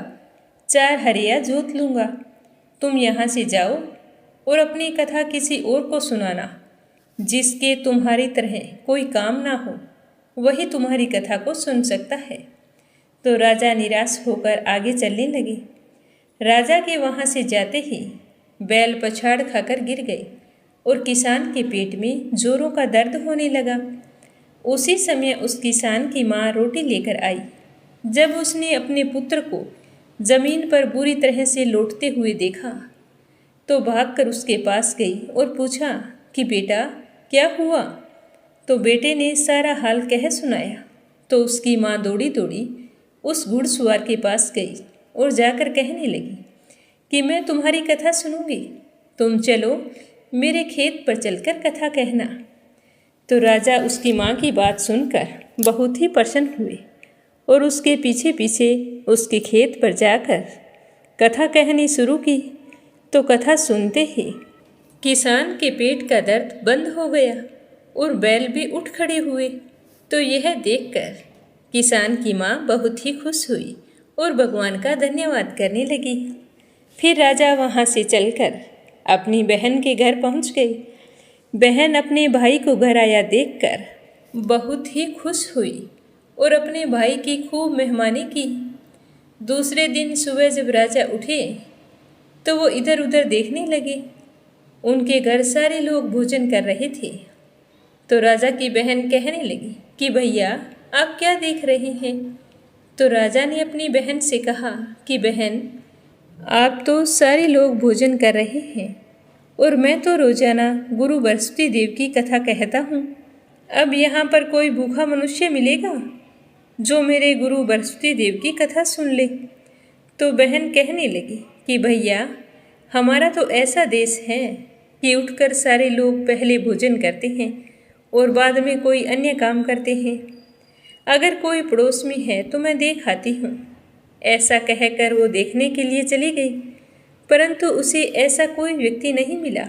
4 हरिया जोत लूँगा। तुम यहाँ से जाओ और अपनी कथा किसी और को सुनाना, जिसके तुम्हारी तरह कोई काम ना हो, वही तुम्हारी कथा को सुन सकता है। तो राजा निराश होकर आगे चलने लगे। राजा के वहाँ से जाते ही बैल पछाड़ खाकर गिर गए और किसान के पेट में जोरों का दर्द होने लगा। उसी समय उस किसान की माँ रोटी लेकर आई। जब उसने अपने पुत्र को जमीन पर बुरी तरह से लौटते हुए देखा तो भागकर उसके पास गई और पूछा कि बेटा, क्या हुआ? तो बेटे ने सारा हाल कह सुनाया। तो उसकी माँ दौड़ी दौड़ी उस घुड़सवार के पास गई और जाकर कहने लगी कि मैं तुम्हारी कथा सुनूंगी, तुम चलो मेरे खेत पर चलकर कथा कहना। तो राजा उसकी माँ की बात सुनकर बहुत ही प्रसन्न हुए और उसके पीछे पीछे उसके खेत पर जाकर कथा कहनी शुरू की। तो कथा सुनते ही किसान के पेट का दर्द बंद हो गया और बैल भी उठ खड़े हुए। तो यह देखकर किसान की माँ बहुत ही खुश हुई और भगवान का धन्यवाद करने लगी। फिर राजा वहाँ से चलकर अपनी बहन के घर पहुँच गई। बहन अपने भाई को घर आया देखकर बहुत ही खुश हुई और अपने भाई की खूब मेहमानी की। दूसरे दिन सुबह जब राजा उठे तो वो इधर उधर देखने लगे। उनके घर सारे लोग भोजन कर रहे थे। तो राजा की बहन कहने लगी कि भैया आप क्या देख रहे हैं। तो राजा ने अपनी बहन से कहा कि बहन, आप तो सारे लोग भोजन कर रहे हैं और मैं तो रोजाना गुरु बृहस्पति देव की कथा कहता हूँ। अब यहाँ पर कोई भूखा मनुष्य मिलेगा जो मेरे गुरु बृहस्पति देव की कथा सुन ले। तो बहन कहने लगी कि भैया, हमारा तो ऐसा देश है कि उठकर सारे लोग पहले भोजन करते हैं और बाद में कोई अन्य काम करते हैं। अगर कोई पड़ोस में है तो मैं देख आती हूँ। ऐसा कहकर वो देखने के लिए चली गई, परंतु उसे ऐसा कोई व्यक्ति नहीं मिला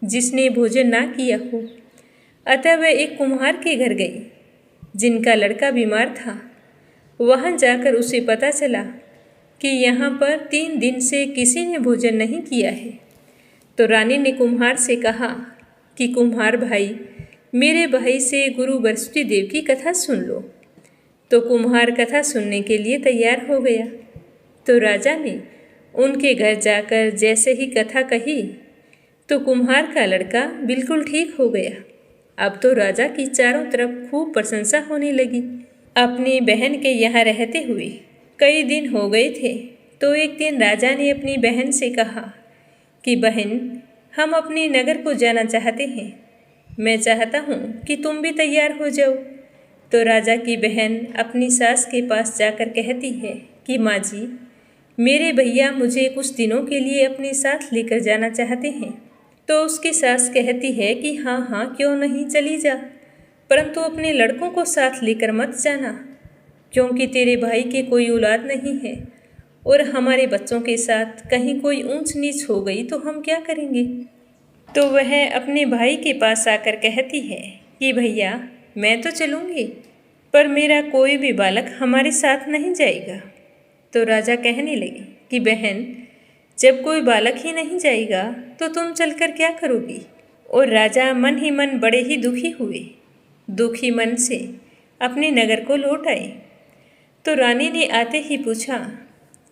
जिसने भोजन ना किया हो। अतः वह एक कुम्हार के घर गई जिनका लड़का बीमार था। वहाँ जाकर उसे पता चला कि यहाँ पर 3 दिन से किसी ने भोजन नहीं किया है। तो रानी ने कुम्हार से कहा कि कुम्हार भाई, मेरे भाई से गुरु बृहस्पति देव की कथा सुन लो। तो कुम्हार कथा सुनने के लिए तैयार हो गया। तो राजा ने उनके घर जाकर जैसे ही कथा कही तो कुम्हार का लड़का बिल्कुल ठीक हो गया। अब तो राजा की चारों तरफ खूब प्रशंसा होने लगी। अपनी बहन के यहाँ रहते हुए कई दिन हो गए थे। तो एक दिन राजा ने अपनी बहन से कहा कि बहन, हम अपने नगर को जाना चाहते हैं। मैं चाहता हूँ कि तुम भी तैयार हो जाओ। तो राजा की बहन अपनी सास के पास जाकर कहती है कि माँ जी, मेरे भैया मुझे कुछ दिनों के लिए अपने साथ लेकर जाना चाहते हैं। तो उसकी सास कहती है कि हाँ हाँ, क्यों नहीं, चली जा, परंतु अपने लड़कों को साथ लेकर मत जाना, क्योंकि तेरे भाई के कोई औलाद नहीं है और हमारे बच्चों के साथ कहीं कोई ऊंच नीच हो गई तो हम क्या करेंगे। तो वह अपने भाई के पास आकर कहती है कि भैया, मैं तो चलूँगी, पर मेरा कोई भी बालक हमारे साथ नहीं जाएगा। तो राजा कहने लगे कि बहन, जब कोई बालक ही नहीं जाएगा तो तुम चलकर क्या करोगी। और राजा मन ही मन बड़े ही दुखी हुए। दुखी मन से अपने नगर को लौट आए। तो रानी ने आते ही पूछा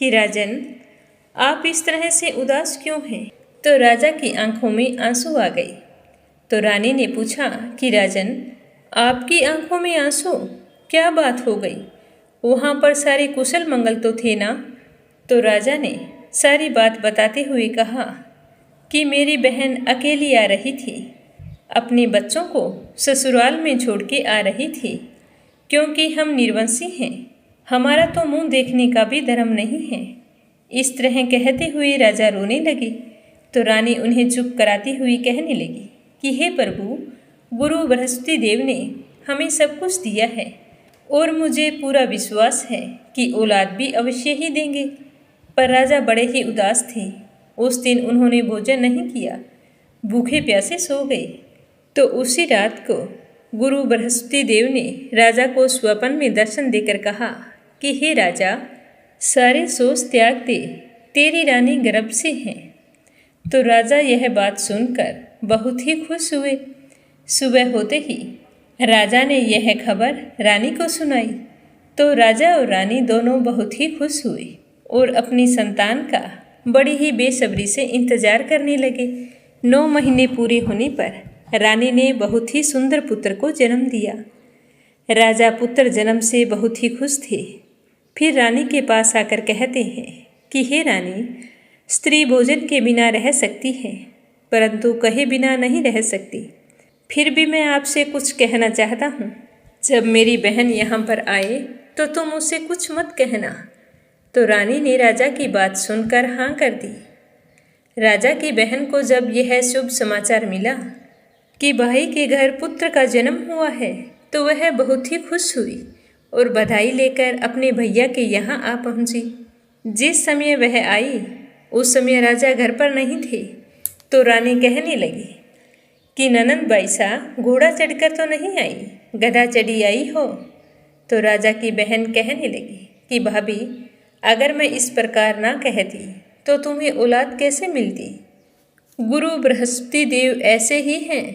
कि राजन, आप इस तरह से उदास क्यों हैं। तो राजा की आंखों में आंसू आ गए। तो रानी ने पूछा कि राजन, आपकी आंखों में आंसू, क्या बात हो गई। वहाँ पर सारे कुशल मंगल तो थे ना। तो राजा ने सारी बात बताते हुए कहा कि मेरी बहन अकेली आ रही थी, अपने बच्चों को ससुराल में छोड़ के आ रही थी, क्योंकि हम निर्वंशी हैं, हमारा तो मुंह देखने का भी धर्म नहीं है। इस तरह कहते हुए राजा रोने लगे। तो रानी उन्हें चुप कराती हुई कहने लगी कि हे प्रभु, गुरु बृहस्पति देव ने हमें सब कुछ दिया है और मुझे पूरा विश्वास है कि औलाद भी अवश्य ही देंगे। पर राजा बड़े ही उदास थे। उस दिन उन्होंने भोजन नहीं किया, भूखे प्यासे सो गए। तो उसी रात को गुरु बृहस्पति देव ने राजा को स्वप्न में दर्शन देकर कहा कि हे राजा, सारे सोच त्याग दे, तेरी रानी गर्भ से है। तो राजा यह बात सुनकर बहुत ही खुश हुए। सुबह होते ही राजा ने यह खबर रानी को सुनाई। तो राजा और रानी दोनों बहुत ही खुश हुए और अपनी संतान का बड़ी ही बेसब्री से इंतजार करने लगे। 9 महीने पूरे होने पर रानी ने बहुत ही सुंदर पुत्र को जन्म दिया। राजा पुत्र जन्म से बहुत ही खुश थे। फिर रानी के पास आकर कहते हैं कि हे रानी, स्त्री भोजन के बिना रह सकती है, परंतु कहे बिना नहीं रह सकती। फिर भी मैं आपसे कुछ कहना चाहता हूँ। जब मेरी बहन यहाँ पर आए तो तुम उससे कुछ मत कहना। तो रानी ने राजा की बात सुनकर हाँ कर दी। राजा की बहन को जब यह शुभ समाचार मिला कि भाई के घर पुत्र का जन्म हुआ है तो वह बहुत ही खुश हुई और बधाई लेकर अपने भैया के यहाँ आ पहुँची। जिस समय वह आई उस समय राजा घर पर नहीं थे। तो रानी कहने लगी कि ननंद बाईसा घोड़ा चढ़कर तो नहीं आई, गधा चढ़ी आई हो। तो राजा की बहन कहने लगी कि भाभी, अगर मैं इस प्रकार ना कहती तो तुम्हें औलाद कैसे मिलती। गुरु बृहस्पति देव ऐसे ही हैं,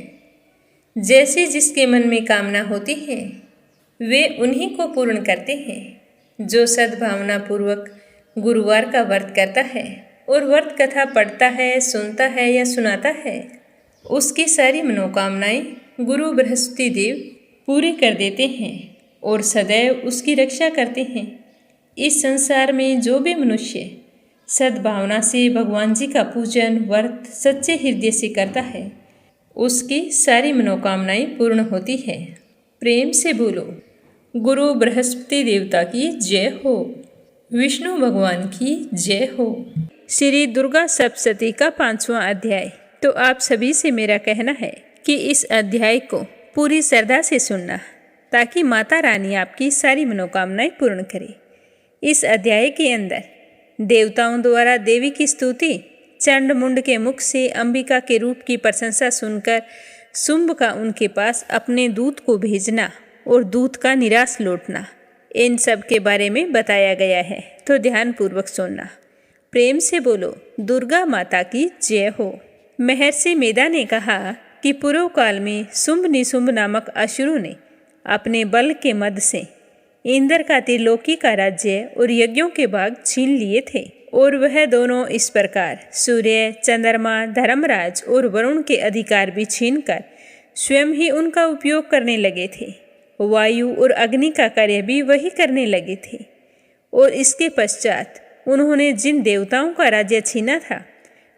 जैसे जिसके मन में कामना होती है वे उन्हीं को पूर्ण करते हैं। जो सद्भावना पूर्वक गुरुवार का व्रत करता है और व्रत कथा पढ़ता है, सुनता है या सुनाता है, उसकी सारी मनोकामनाएं गुरु बृहस्पति देव पूरी कर देते हैं और सदैव उसकी रक्षा करते हैं। इस संसार में जो भी मनुष्य सद्भावना से भगवान जी का पूजन व्रत सच्चे हृदय से करता है, उसकी सारी मनोकामनाएं पूर्ण होती है। प्रेम से बोलो, गुरु बृहस्पति देवता की जय हो, विष्णु भगवान की जय हो। श्री दुर्गा सप्तशती का 5वां अध्याय। तो आप सभी से मेरा कहना है कि इस अध्याय को पूरी श्रद्धा से सुनना, ताकि माता रानी आपकी सारी मनोकामनाएं पूर्ण करे। इस अध्याय के अंदर देवताओं द्वारा देवी की स्तुति, चंड मुंड के मुख से अंबिका के रूप की प्रशंसा सुनकर शुंभ का उनके पास अपने दूत को भेजना और दूत का निराश लौटना, इन सब के बारे में बताया गया है। तो ध्यानपूर्वक सुनना। प्रेम से बोलो, दुर्गा माता की जय हो। महर्षि मेधा ने कहा कि पूर्व काल में शुंभ निशुंभ नामक असुरों ने अपने बल के मद से इंद्र का त्रिलोकी का राज्य और यज्ञों के भाग छीन लिए थे, और वह दोनों इस प्रकार सूर्य, चंद्रमा, धर्मराज और वरुण के अधिकार भी छीनकर स्वयं ही उनका उपयोग करने लगे थे। वायु और अग्नि का कार्य भी वही करने लगे थे, और इसके पश्चात उन्होंने जिन देवताओं का राज्य छीना था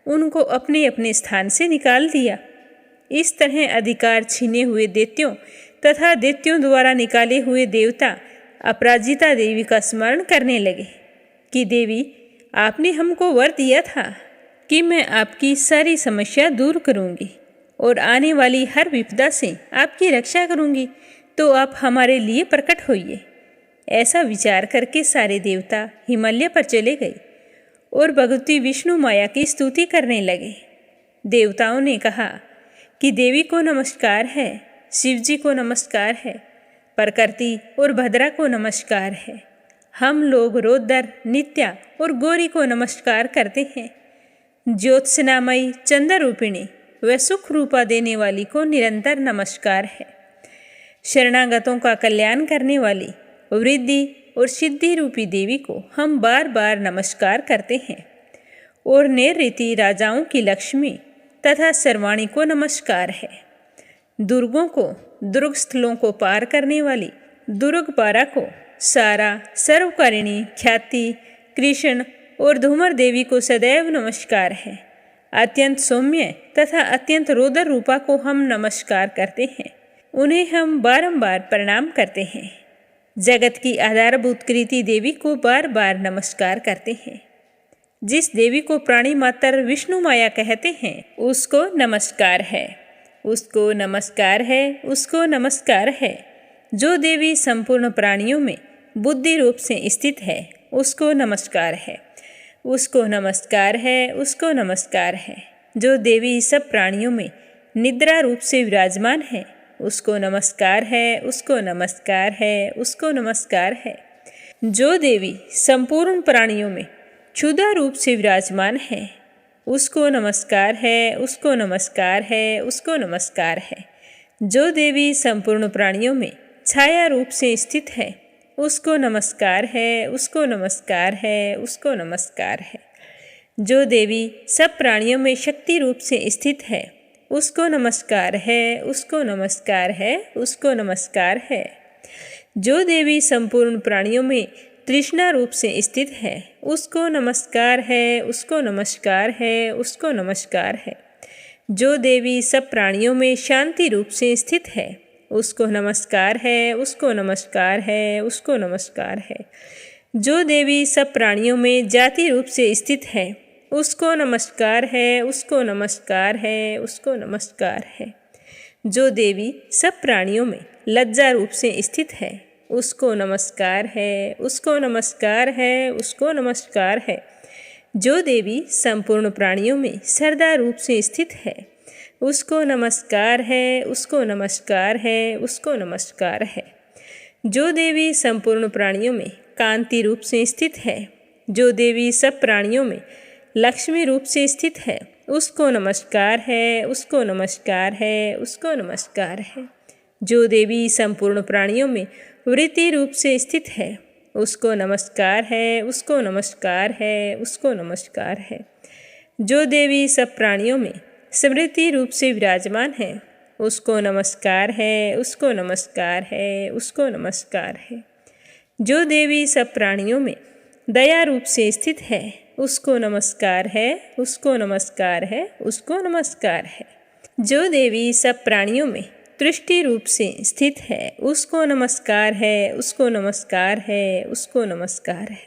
उनको अपने अपने स्थान से निकाल दिया। इस तरह अधिकार छीने हुए दैत्यों तथा दैत्यों द्वारा निकाले हुए देवता अपराजिता देवी का स्मरण करने लगे कि देवी, आपने हमको वर दिया था कि मैं आपकी सारी समस्या दूर करूंगी और आने वाली हर विपदा से आपकी रक्षा करूंगी, तो आप हमारे लिए प्रकट होइए। ऐसा विचार करके सारे देवता हिमालय पर चले गए और भगवती विष्णु माया की स्तुति करने लगे। देवताओं ने कहा कि देवी को नमस्कार है, शिव जी को नमस्कार है, प्रकृति और भद्रा को नमस्कार है। हम लोग रौद्र, नित्या और गौरी को नमस्कार करते हैं। ज्योत्सनामयी, चंद्ररूपिणी व सुख रूपा देने वाली को निरंतर नमस्कार है। शरणागतों का कल्याण करने वाली वृद्धि और सिद्धि रूपी देवी को हम बार बार नमस्कार करते हैं। और नैऋति राजाओं की लक्ष्मी तथा सर्वाणी को नमस्कार है। दुर्गों को, दुर्ग स्थलों को पार करने वाली दुर्गपारा को, सारा, सर्वकारिणी, ख्याति, कृष्ण और धूमर देवी को सदैव नमस्कार है। अत्यंत सौम्य तथा अत्यंत रौद्र रूपा को हम नमस्कार करते हैं। उन्हें हम बारंबार प्रणाम करते हैं। जगत की आधारभूत कृति देवी को बार बार नमस्कार करते हैं। जिस देवी को प्राणी मात्र विष्णु माया कहते हैं उसको नमस्कार है, उसको नमस्कार है, उसको नमस्कार है। जो देवी संपूर्ण प्राणियों में बुद्धि रूप से स्थित है उसको नमस्कार है, उसको नमस्कार है, उसको नमस्कार है। जो देवी सब प्राणियों में निद्रा रूप से विराजमान है उसको नमस्कार है, उसको नमस्कार है, उसको नमस्कार है। जो देवी संपूर्ण प्राणियों में क्षुधा रूप से विराजमान है उसको नमस्कार है, उसको नमस्कार है, उसको नमस्कार है। जो देवी संपूर्ण प्राणियों में छाया रूप से स्थित है उसको नमस्कार है, उसको नमस्कार है, उसको नमस्कार है। जो देवी सब प्राणियों में शक्ति रूप से स्थित है उसको नमस्कार है, उसको नमस्कार है, उसको नमस्कार है। जो देवी संपूर्ण प्राणियों में तृष्णा रूप से स्थित है उसको नमस्कार है, उसको नमस्कार है, उसको नमस्कार है। जो देवी सब प्राणियों में शांति रूप से स्थित है उसको नमस्कार है, उसको नमस्कार है, उसको नमस्कार है। जो देवी सब प्राणियों में जाति रूप से स्थित है उसको नमस्कार है, उसको नमस्कार है, उसको नमस्कार है। जो देवी सब प्राणियों में लज्जा रूप से स्थित है उसको नमस्कार है, उसको नमस्कार है, उसको नमस्कार है। जो देवी संपूर्ण प्राणियों में श्रद्धा रूप से स्थित है उसको नमस्कार है, उसको नमस्कार है, उसको नमस्कार है। जो देवी संपूर्ण प्राणियों में कांति रूप से स्थित है, जो देवी सब प्राणियों में लक्ष्मी रूप से स्थित है, उसको नमस्कार है, उसको नमस्कार है, उसको नमस्कार है। जो देवी संपूर्ण प्राणियों में वृत्ति रूप से स्थित है, उसको नमस्कार है, उसको नमस्कार है, उसको नमस्कार है। जो देवी सब प्राणियों में स्मृति रूप से विराजमान है, उसको नमस्कार है, उसको नमस्कार है, उसको नमस्कार है। जो देवी सब प्राणियों में दया रूप से स्थित है, उसको नमस्कार है, उसको नमस्कार है, उसको नमस्कार है। जो देवी सब प्राणियों में दृष्टि रूप से स्थित है, उसको नमस्कार है, उसको नमस्कार है, उसको नमस्कार है।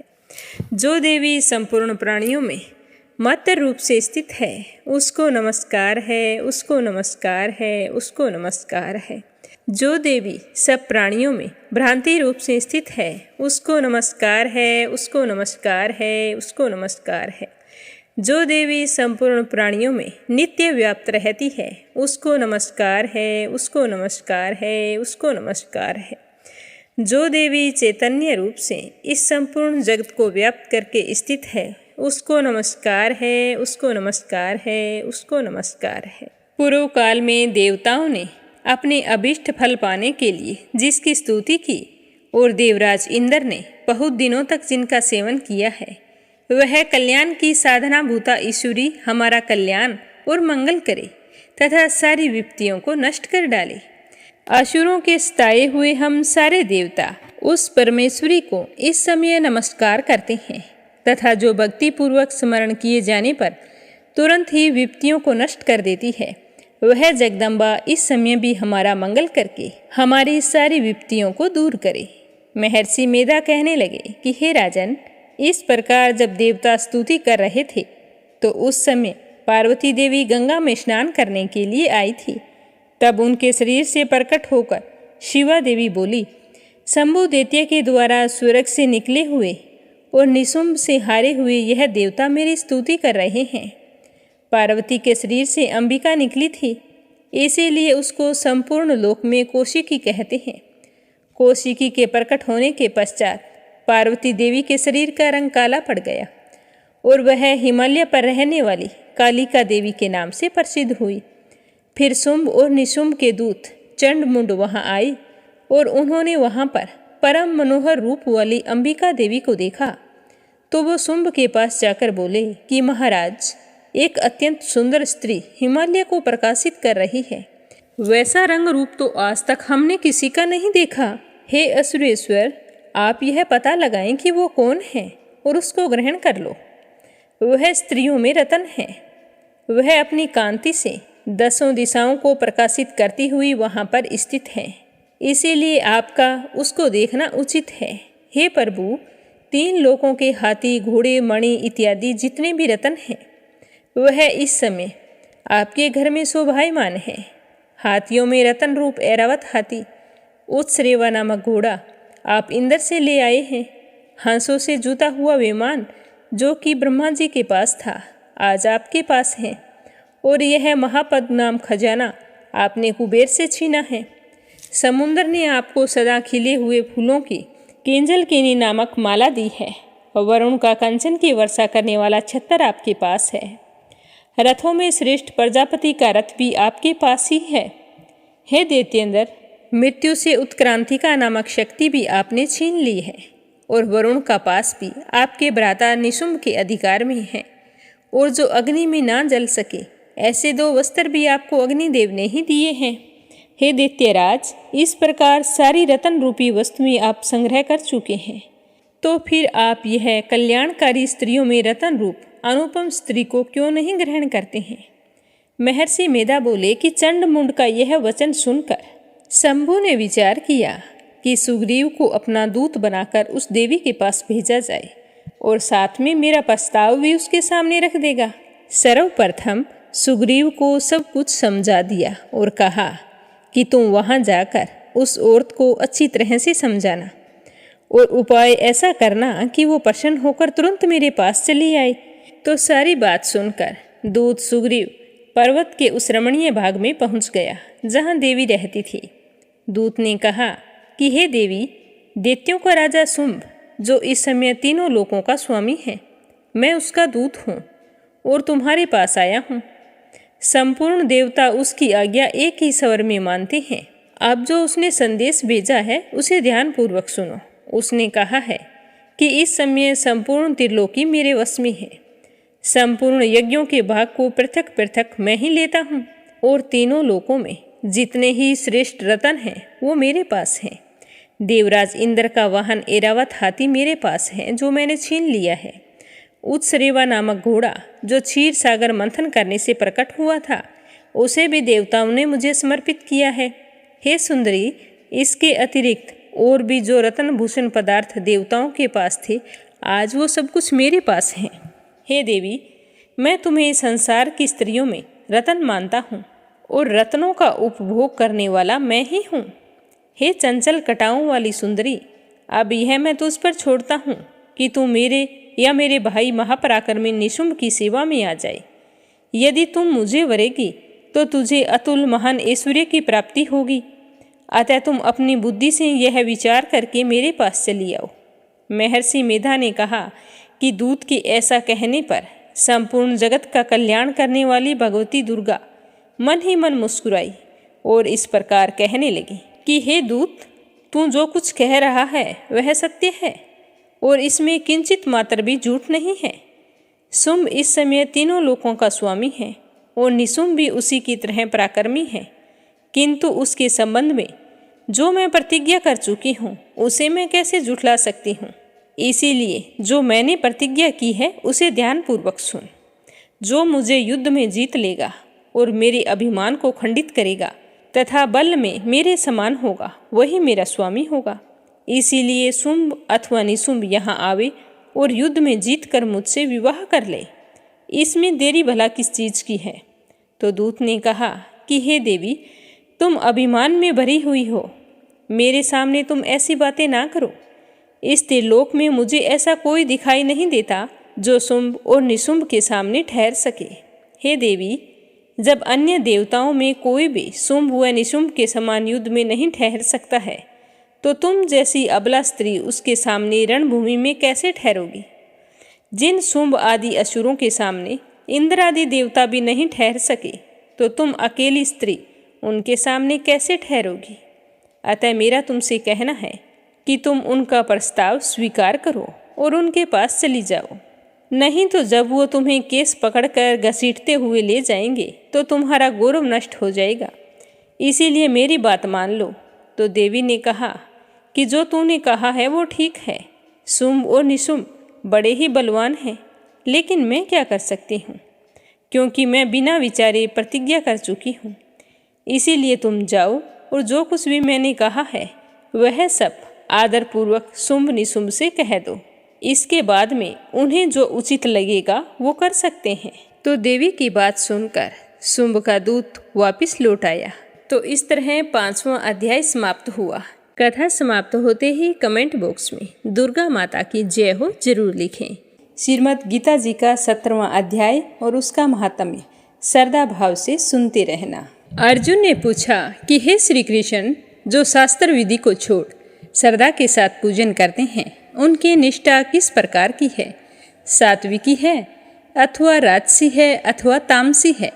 जो देवी संपूर्ण प्राणियों में मत रूप से स्थित है, उसको नमस्कार है, उसको नमस्कार है, उसको नमस्कार है। जो देवी सब प्राणियों में भ्रांति रूप से स्थित है, उसको नमस्कार है, उसको नमस्कार है, उसको नमस्कार है। जो देवी संपूर्ण प्राणियों में नित्य व्याप्त रहती है, उसको नमस्कार है, उसको नमस्कार है, उसको नमस्कार है। जो देवी चैतन्य रूप से इस संपूर्ण जगत को व्याप्त करके स्थित है, उसको नमस्कार है, उसको नमस्कार है, उसको नमस्कार है। पूर्व काल में देवताओं ने अपने अभीष्ट फल पाने के लिए जिसकी स्तुति की और देवराज इंद्र ने बहुत दिनों तक जिनका सेवन किया है, वह कल्याण की साधना भूता ईश्वरी हमारा कल्याण और मंगल करे तथा सारी विपत्तियों को नष्ट कर डाले। असुरों के सताए हुए हम सारे देवता उस परमेश्वरी को इस समय नमस्कार करते हैं तथा जो भक्ति पूर्वक स्मरण किए जाने पर तुरंत ही विपत्तियों को नष्ट कर देती है, वह जगदम्बा इस समय भी हमारा मंगल करके हमारी सारी विपत्तियों को दूर करे। महर्षि मेधा कहने लगे कि हे राजन, इस प्रकार जब देवता स्तुति कर रहे थे तो उस समय पार्वती देवी गंगा में स्नान करने के लिए आई थी। तब उनके शरीर से प्रकट होकर शिवा देवी बोली, शंभु दैत्य के द्वारा स्वर्ग से निकले हुए और निशुंभ से हारे हुए यह देवता मेरी स्तुति कर रहे हैं। पार्वती के शरीर से अंबिका निकली थी, इसीलिए उसको संपूर्ण लोक में कौशिकी कहते हैं। कौशिकी के प्रकट होने के पश्चात पार्वती देवी के शरीर का रंग काला पड़ गया और वह हिमालय पर रहने वाली कालिका देवी के नाम से प्रसिद्ध हुई। फिर शुंभ और निशुंभ के दूत चंडमुंड वहां आई और उन्होंने वहां पर परम मनोहर रूप वाली अंबिका देवी को देखा तो वो शुंभ के पास जाकर बोले कि महाराज, एक अत्यंत सुंदर स्त्री हिमालय को प्रकाशित कर रही है। वैसा रंग रूप तो आज तक हमने किसी का नहीं देखा। हे असुरेश्वर, आप यह पता लगाएं कि वो कौन है और उसको ग्रहण कर लो। वह स्त्रियों में रतन है। वह अपनी कांति से 10 दिशाओं को प्रकाशित करती हुई वहां पर स्थित है, इसीलिए आपका उसको देखना उचित है। हे प्रभु, 3 लोकों के हाथी, घोड़े, मणि इत्यादि जितने भी रतन हैं, वह इस समय आपके घर में शोभायमान है। हाथियों में रतन रूप ऐरावत हाथी, उत्सरेवा नामक घोड़ा आप इंद्र से ले आए हैं। हंसों से जुता हुआ विमान जो कि ब्रह्मा जी के पास था, आज आपके पास है। और यह महापद नाम खजाना आपने कुबेर से छीना है। समुद्र ने आपको सदा खिले हुए फूलों की केंजलकेनी नामक माला दी है। वरुण का कंचन की वर्षा करने वाला छत्तर आपके पास है। रथों में श्रेष्ठ प्रजापति का रथ भी आपके पास ही है। हे दैत्येंद्र, मृत्यु से उत्क्रांतिका नामक शक्ति भी आपने छीन ली है और वरुण का पास भी आपके भ्राता निशुंभ के अधिकार में है। और जो अग्नि में ना जल सके ऐसे 2 वस्त्र भी आपको अग्निदेव ने ही दिए हैं। हे दैत्यराज, इस प्रकार सारी रतन रूपी वस्तुएं आप संग्रह कर चुके हैं, तो फिर आप यह कल्याणकारी स्त्रियों में रतन रूप अनुपम स्त्री को क्यों नहीं ग्रहण करते हैं। महर्षि मेधा बोले कि चंडमुंड का यह वचन सुनकर शंभु ने विचार किया कि सुग्रीव को अपना दूत बनाकर उस देवी के पास भेजा जाए और साथ में मेरा प्रस्ताव भी उसके सामने रख देगा। सर्वप्रथम सुग्रीव को सब कुछ समझा दिया और कहा कि तुम वहां जाकर उस औरत को अच्छी तरह से समझाना और उपाय ऐसा करना कि वो प्रसन्न होकर तुरंत मेरे पास चली आए। तो सारी बात सुनकर दूत सुग्रीव पर्वत के उस रमणीय भाग में पहुंच गया जहां देवी रहती थी। दूत ने कहा कि हे देवी, दैत्यों का राजा शुंभ, जो इस समय तीनों लोकों का स्वामी है, मैं उसका दूत हूँ और तुम्हारे पास आया हूँ। संपूर्ण देवता उसकी आज्ञा एक ही स्वर में मानते हैं। अब जो उसने संदेश भेजा है उसे ध्यानपूर्वक सुनो। उसने कहा है कि इस समय संपूर्ण त्रिलोकी मेरे वश में है। संपूर्ण यज्ञों के भाग को पृथक पृथक मैं ही लेता हूँ और तीनों लोकों में जितने ही श्रेष्ठ रतन हैं वो मेरे पास हैं। देवराज इंद्र का वाहन ऐरावत हाथी मेरे पास है जो मैंने छीन लिया है। उत्सरेवा नामक घोड़ा जो क्षीर सागर मंथन करने से प्रकट हुआ था, उसे भी देवताओं ने मुझे समर्पित किया है। हे सुंदरी, इसके अतिरिक्त और भी जो रत्न भूषण पदार्थ देवताओं के पास थे, आज वो सब कुछ मेरे पास हैं। हे देवी, मैं तुम्हें संसार की स्त्रियों में रतन मानता हूँ और रत्नों का उपभोग करने वाला मैं ही हूँ। हे चंचल कटाओं वाली सुंदरी, अब यह मैं तुझ पर छोड़ता हूँ कि तू मेरे या मेरे भाई महापराक्रमी निशुंभ की सेवा में आ जाए। यदि तुम मुझे वरेगी तो तुझे अतुल महान ऐश्वर्य की प्राप्ति होगी। अतः तुम अपनी बुद्धि से यह विचार करके मेरे पास चली आओ। महर्षि मेधा ने कहा कि दूत के ऐसा कहने पर संपूर्ण जगत का कल्याण करने वाली भगवती दुर्गा मन ही मन मुस्कुराई और इस प्रकार कहने लगी कि हे दूत, तू जो कुछ कह रहा है वह सत्य है और इसमें किंचित मात्र भी झूठ नहीं है। शुंभ इस समय तीनों लोकों का स्वामी है और निशुंभ भी उसी की तरह पराक्रमी है, किंतु उसके संबंध में जो मैं प्रतिज्ञा कर चुकी हूँ उसे मैं कैसे झुठला सकती हूँ। इसीलिए जो मैंने प्रतिज्ञा की है उसे ध्यानपूर्वक सुन। जो मुझे युद्ध में जीत लेगा और मेरे अभिमान को खंडित करेगा तथा बल में मेरे समान होगा, वही मेरा स्वामी होगा। इसीलिए शुंभ अथवा निशुंभ यहाँ आवे और युद्ध में जीत कर मुझसे विवाह कर ले। इसमें देरी भला किस चीज की है। तो दूत ने कहा कि हे देवी, तुम अभिमान में भरी हुई हो, मेरे सामने तुम ऐसी बातें ना करो। इस त्रिलोक में मुझे ऐसा कोई दिखाई नहीं देता जो शुंभ और निशुंभ के सामने ठहर सके। हे देवी, जब अन्य देवताओं में कोई भी शुंभ व निशुंभ के समान युद्ध में नहीं ठहर सकता है, तो तुम जैसी अबला स्त्री उसके सामने रणभूमि में कैसे ठहरोगी। जिन शुंभ आदि असुरों के सामने इंद्र आदि देवता भी नहीं ठहर सके, तो तुम अकेली स्त्री उनके सामने कैसे ठहरोगी। अतः मेरा तुमसे कहना है कि तुम उनका प्रस्ताव स्वीकार करो और उनके पास चली जाओ। नहीं तो जब वो तुम्हें केस पकड़कर घसीटते हुए ले जाएंगे तो तुम्हारा गौरव नष्ट हो जाएगा। इसीलिए मेरी बात मान लो। तो देवी ने कहा कि जो तूने कहा है वो ठीक है। शुंभ और निशुंभ बड़े ही बलवान हैं, लेकिन मैं क्या कर सकती हूँ, क्योंकि मैं बिना विचारे प्रतिज्ञा कर चुकी हूँ। इसीलिए तुम जाओ और जो कुछ भी मैंने कहा है वह सब आदरपूर्वक शुंभ निशुंभ से कह दो। इसके बाद में उन्हें जो उचित लगेगा वो कर सकते हैं। तो देवी की बात सुनकर शुंभ का दूत वापस लौट आया। तो इस तरह 5वां अध्याय समाप्त हुआ। कथा समाप्त होते ही कमेंट बॉक्स में दुर्गा माता की जय हो जरूर लिखें। श्रीमद् गीता जी का 17वां अध्याय और उसका महात्म्य श्रद्धा भाव से सुनते रहना। अर्जुन ने पूछा कि हे श्री कृष्ण, जो शास्त्र विधि को छोड़ श्रद्धा के साथ पूजन करते हैं, उनकी निष्ठा किस प्रकार की है? सात्विकी है अथवा राजसी है अथवा तामसी है?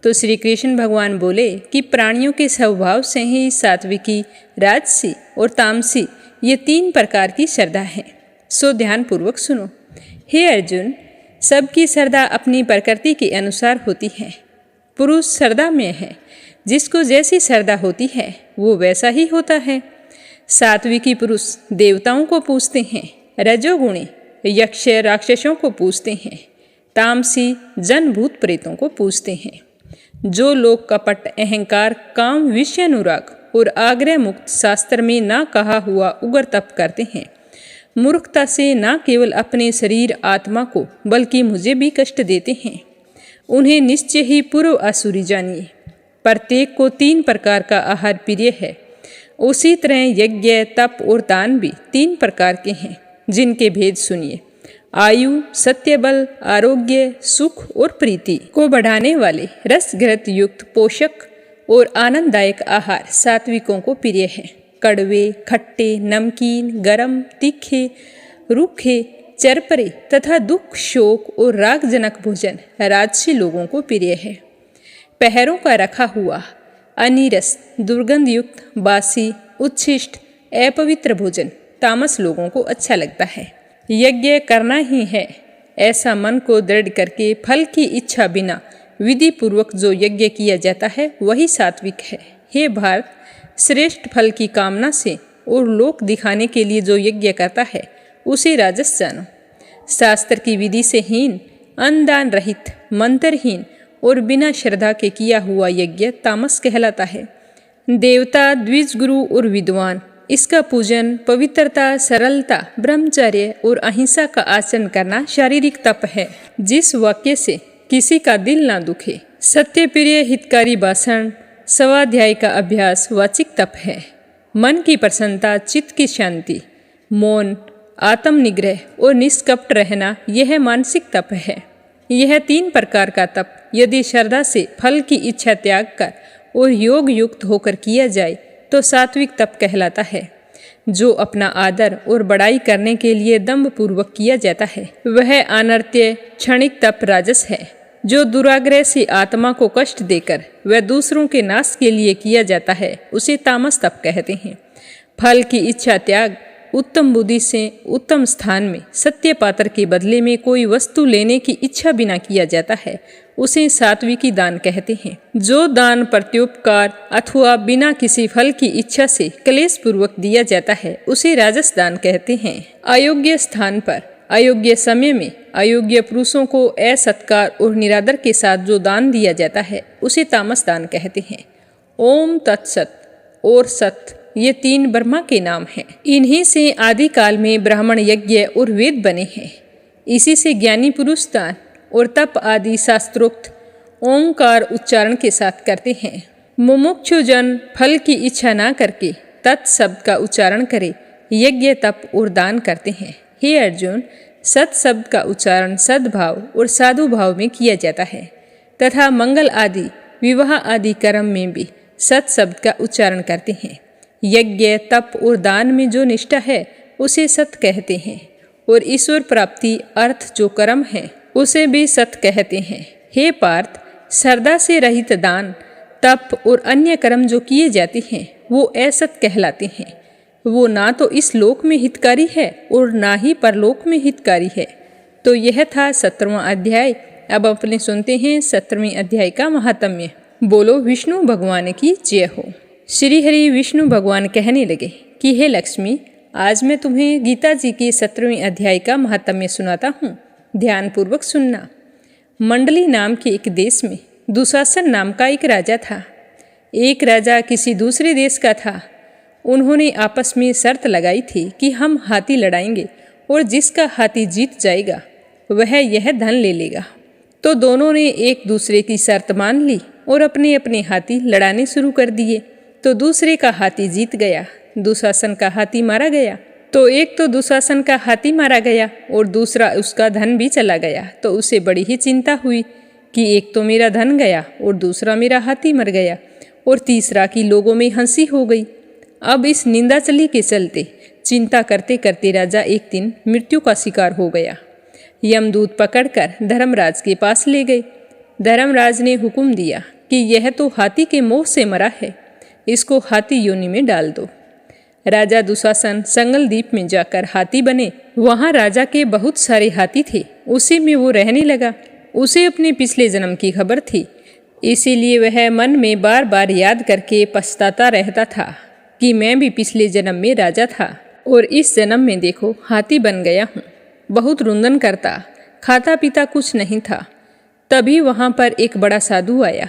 तो श्री कृष्ण भगवान बोले कि प्राणियों के स्वभाव से ही सात्विकी, राजसी और तामसी ये 3 प्रकार की श्रद्धा है। सो ध्यानपूर्वक सुनो। हे अर्जुन, सबकी श्रद्धा अपनी प्रकृति के अनुसार होती है। पुरुष श्रद्धा में है, जिसको जैसी श्रद्धा होती है वो वैसा ही होता है। सात्विकी पुरुष देवताओं को पूजते हैं, रजोगुणी यक्ष राक्षसों को पूजते हैं, तामसी जन भूत प्रेतों को पूजते हैं। जो लोग कपट, अहंकार, काम, विषय अनुराग और आग्रह मुक्त शास्त्र में ना कहा हुआ उग्र तप करते हैं, मूर्खता से न केवल अपने शरीर आत्मा को बल्कि मुझे भी कष्ट देते हैं, उन्हें निश्चय ही पूर्व आसुरी जानिए। प्रत्येक को 3 प्रकार का आहार प्रिय है। उसी तरह यज्ञ, तप और दान भी 3 प्रकार के हैं, जिनके भेद सुनिए। आयु, सत्यबल, आरोग्य, सुख और प्रीति को बढ़ाने वाले रसघृत युक्त पोषक और आनंददायक आहार सात्विकों को प्रिय है। कड़वे, खट्टे, नमकीन, गरम, तीखे, रूखे, चरपरे तथा दुख, शोक और रागजनक भोजन राजसी लोगों को प्रिय है। पहरों का रखा हुआ अनीरस, दुर्गंध युक्त, बासी, उच्छिष्ट, अपवित्र भोजन तामस लोगों को अच्छा लगता है। यज्ञ करना ही है ऐसा मन को दृढ़ करके फल की इच्छा बिना विधि पूर्वक जो यज्ञ किया जाता है वही सात्विक है। हे भारत, श्रेष्ठ फल की कामना से और लोक दिखाने के लिए जो यज्ञ करता है उसे राजस जानो। शास्त्र की विधि से हीन, अन्नदान रहित, मंत्रहीन और बिना श्रद्धा के किया हुआ यज्ञ तामस कहलाता है। देवता, द्विज गुरु और विद्वान इसका पूजन, पवित्रता, सरलता, ब्रह्मचर्य और अहिंसा का आचरण करना शारीरिक तप है जिस वाक्य से किसी का दिल ना दुखे। सत्य प्रिय हितकारी भाषण, स्वाध्याय का अभ्यास वाचिक तप है। मन की प्रसन्नता, चित्त की शांति, मौन, आत्मनिग्रह और निष्कपट रहना यह मानसिक तप है। यह 3 प्रकार का तप यदि श्रद्धा से फल की इच्छा त्याग कर और योग युक्त होकर किया जाए तो सात्विक तप कहलाता है। जो अपना आदर और बड़ाई करने के लिए दम्भ पूर्वक किया जाता है वह अनर्त्य क्षणिक तप राजस है। जो दुराग्रह से आत्मा को कष्ट देकर वह दूसरों के नाश के लिए किया जाता है उसे तामस तप कहते हैं। फल की इच्छा त्याग, उत्तम बुद्धि से उत्तम स्थान में सत्य पात्र के बदले में कोई वस्तु लेने की इच्छा बिना किया जाता है उसे सात्विकी दान कहते हैं। जो दान प्रत्युपकार अथवा बिना किसी फल की इच्छा से क्लेश पूर्वक दिया जाता है उसे राजस दान कहते हैं। अयोग्य स्थान पर, अयोग्य समय में, अयोग्य पुरुषों को असत्कार और निरादर के साथ जो दान दिया जाता है उसे तामस दान कहते हैं। ओम तत्सत और सत ये 3 ब्रह्मा के नाम हैं। इन्हीं से आदि काल में ब्राह्मण यज्ञ और वेद बने हैं। इसी से ज्ञानी पुरुष दान और तप आदि शास्त्रोक्त ओंकार उच्चारण के साथ करते हैं। मुमुक्षु जन फल की इच्छा ना करके तत् शब्द का उच्चारण करे यज्ञ, तप और दान करते हैं। हे अर्जुन, सत शब्द का उच्चारण सद्भाव और साधु भाव में किया जाता है तथा मंगल आदि, विवाह आदि कर्म में भी सत शब्द का उच्चारण करते हैं। यज्ञ, तप और दान में जो निष्ठा है उसे सत कहते हैं और ईश्वर प्राप्ति अर्थ जो कर्म है उसे भी सत कहते हैं। हे पार्थ, श्रद्धा से रहित दान, तप और अन्य कर्म जो किए जाते हैं वो असत कहलाते हैं। वो ना तो इस लोक में हितकारी है और ना ही परलोक में हितकारी है। तो यह था 17वां अध्याय। अब अपने सुनते हैं 17वें अध्याय का महात्म्य। बोलो विष्णु भगवान की जय हो। श्री हरि विष्णु भगवान कहने लगे कि हे लक्ष्मी, आज मैं तुम्हें गीता जी के 17वें अध्याय का महात्म्य सुनाता हूँ। ध्यानपूर्वक सुनना। मंडली नाम के एक देश में दुशासन नाम का एक राजा था। एक राजा किसी दूसरे देश का था। उन्होंने आपस में शर्त लगाई थी कि हम हाथी लड़ाएंगे और जिसका हाथी जीत जाएगा वह यह धन ले लेगा। तो दोनों ने एक दूसरे की शर्त मान ली और अपने अपने हाथी लड़ाने शुरू कर दिए। तो दूसरे का हाथी जीत गया, दुशासन का हाथी मारा गया। तो एक तो दुशासन का हाथी मारा गया और दूसरा उसका धन भी चला गया। तो उसे बड़ी ही चिंता हुई कि एक तो मेरा धन गया और दूसरा मेरा हाथी मर गया और तीसरा की लोगों में हंसी हो गई। अब इस निंदा चली के चलते चिंता करते करते राजा एक दिन मृत्यु का शिकार हो गया। यमदूत पकड़कर धर्मराज के पास ले गए। धर्मराज ने हुक्म दिया कि यह तो हाथी के मोह से मरा है, इसको हाथी योनि में डाल दो। राजा दुशासन संगल द्वीप में जाकर हाथी बने। वहाँ राजा के बहुत सारे हाथी थे। उसी में वो रहने लगा। उसे अपने पिछले जन्म की खबर थी, इसीलिए वह मन में बार बार याद करके पछताता रहता था कि मैं भी पिछले जन्म में राजा था और इस जन्म में देखो हाथी बन गया हूँ। बहुत रुंदन करता, खाता पीता कुछ नहीं था। तभी वहाँ पर एक बड़ा साधु आया।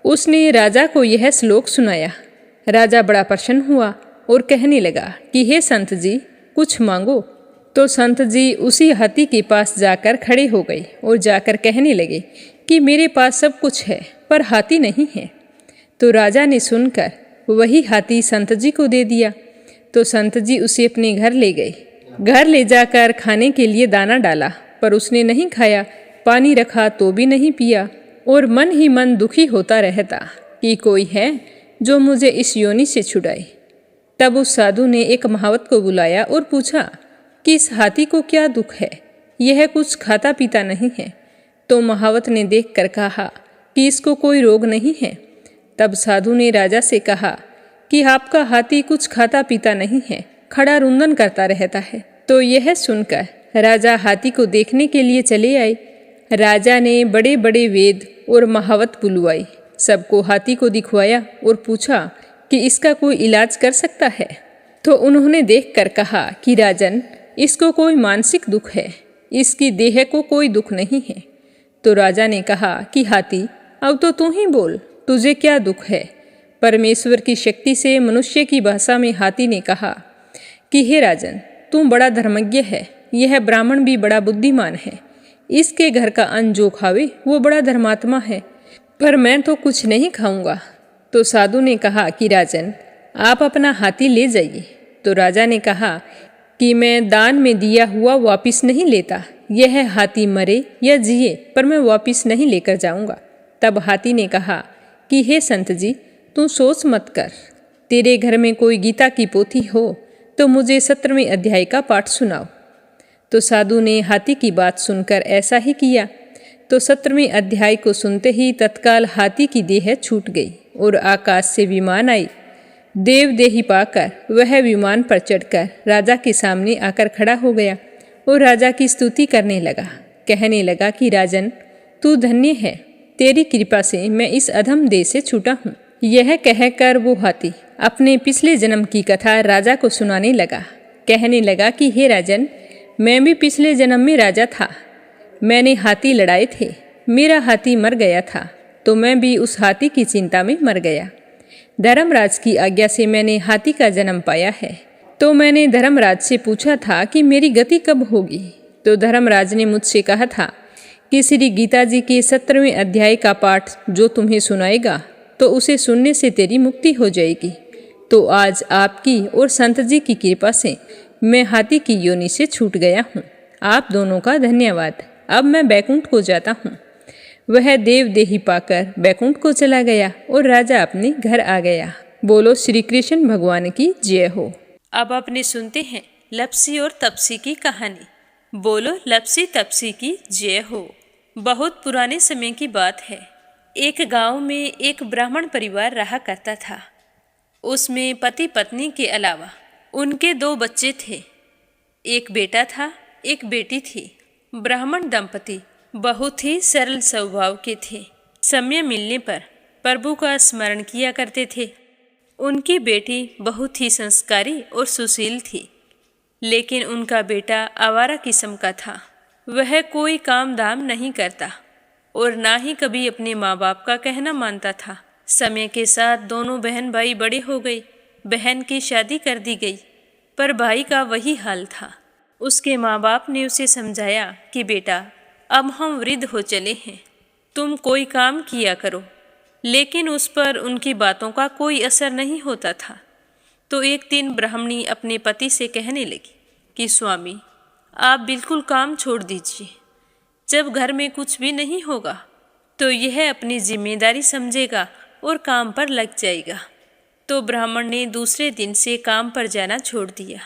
उसने राजा को यह श्लोक सुनाया। राजा बड़ा प्रसन्न हुआ और कहने लगा कि हे संत जी, कुछ मांगो। तो संत जी उसी हाथी के पास जाकर खड़े हो गए और जाकर कहने लगे कि मेरे पास सब कुछ है पर हाथी नहीं है। तो राजा ने सुनकर वही हाथी संत जी को दे दिया। तो संत जी उसे अपने घर ले गए। घर ले जाकर खाने के लिए दाना डाला, पर उसने नहीं खाया। पानी रखा तो भी नहीं पिया, और मन ही मन दुखी होता रहता कि कोई है जो मुझे इस योनि से छुड़ाए। तब उस साधु ने एक महावत को बुलाया और पूछा कि इस हाथी को क्या दुख है, यह कुछ खाता पीता नहीं है। तो महावत ने देखकर कहा कि इसको कोई रोग नहीं है। तब साधु ने राजा से कहा कि आपका हाथी कुछ खाता पीता नहीं है, खड़ा रुंदन करता रहता है। तो यह सुनकर राजा हाथी को देखने के लिए चले आए। राजा ने बड़े बड़े वेद और महावत बुलवाई, सबको हाथी को दिखवाया और पूछा कि इसका कोई इलाज कर सकता है। तो उन्होंने देखकर कहा कि राजन, इसको कोई मानसिक दुख है, इसकी देह को कोई दुख नहीं है। तो राजा ने कहा कि हाथी, अब तो तू ही बोल, तुझे क्या दुख है। परमेश्वर की शक्ति से मनुष्य की भाषा में हाथी ने कहा कि हे राजन, तू बड़ा धर्मज्ञ है, यह ब्राह्मण भी बड़ा बुद्धिमान है। इसके घर का अन्न जो खावे वो बड़ा धर्मात्मा है, पर मैं तो कुछ नहीं खाऊंगा। तो साधु ने कहा कि राजन, आप अपना हाथी ले जाइए। तो राजा ने कहा कि मैं दान में दिया हुआ वापिस नहीं लेता, यह हाथी मरे या जिए पर मैं वापिस नहीं लेकर जाऊंगा। तब हाथी ने कहा कि हे संत जी, तू सोच मत कर, तेरे घर में कोई गीता की पोथी हो तो मुझे 17वें अध्याय का पाठ सुनाओ। तो साधु ने हाथी की बात सुनकर ऐसा ही किया। तो 17वें अध्याय को सुनते ही तत्काल हाथी की देह छूट गई और आकाश से विमान आई। देवदेही पाकर वह विमान पर चढ़कर राजा के सामने आकर खड़ा हो गया और राजा की स्तुति करने लगा। कहने लगा कि राजन, तू धन्य है, तेरी कृपा से मैं इस अधम देह से छूटा हूँ। यह कहकर वो हाथी अपने पिछले जन्म की कथा राजा को सुनाने लगा। कहने लगा कि हे राजन, मैं भी पिछले जन्म में राजा था। मैंने हाथी लड़ाए थे, मेरा हाथी मर गया था, तो मैं भी उस हाथी की चिंता में मर गया। धर्मराज की आज्ञा से मैंने हाथी का जन्म पाया है। तो मैंने धर्मराज से पूछा था कि मेरी गति कब होगी। तो धर्मराज ने मुझसे कहा था कि श्री गीता जी के 17वें अध्याय का पाठ जो तुम्हें सुनाएगा तो उसे सुनने से तेरी मुक्ति हो जाएगी। तो आज आपकी और संत जी की कृपा से मैं हाथी की योनि से छूट गया हूँ। आप दोनों का धन्यवाद। अब मैं बैकुंठ को जाता हूँ। वह देवदेही पाकर बैकुंठ को चला गया और राजा अपने घर आ गया। बोलो श्री कृष्ण भगवान की जय हो। अब आपने सुनते हैं लपसी और तपसी की कहानी। बोलो लपसी तपसी की जय हो। बहुत पुराने समय की बात है। एक गांव में एक ब्राह्मण परिवार रहा करता था। उसमें पति पत्नी के अलावा उनके 2 बच्चे थे। एक बेटा था, एक बेटी थी। ब्राह्मण दंपति बहुत ही सरल स्वभाव के थे। समय मिलने पर प्रभु का स्मरण किया करते थे। उनकी बेटी बहुत ही संस्कारी और सुशील थी, लेकिन उनका बेटा आवारा किस्म का था। वह कोई काम धाम नहीं करता और ना ही कभी अपने माँ बाप का कहना मानता था। समय के साथ दोनों बहन भाई बड़े हो गए। बहन की शादी कर दी गई, पर भाई का वही हाल था। उसके माँ बाप ने उसे समझाया कि बेटा, अब हम वृद्ध हो चले हैं, तुम कोई काम किया करो। लेकिन उस पर उनकी बातों का कोई असर नहीं होता था। तो एक दिन ब्राह्मणी अपने पति से कहने लगी कि स्वामी, आप बिल्कुल काम छोड़ दीजिए। जब घर में कुछ भी नहीं होगा तो यह अपनी जिम्मेदारी समझेगा और काम पर लग जाएगा। तो ब्राह्मण ने दूसरे दिन से काम पर जाना छोड़ दिया।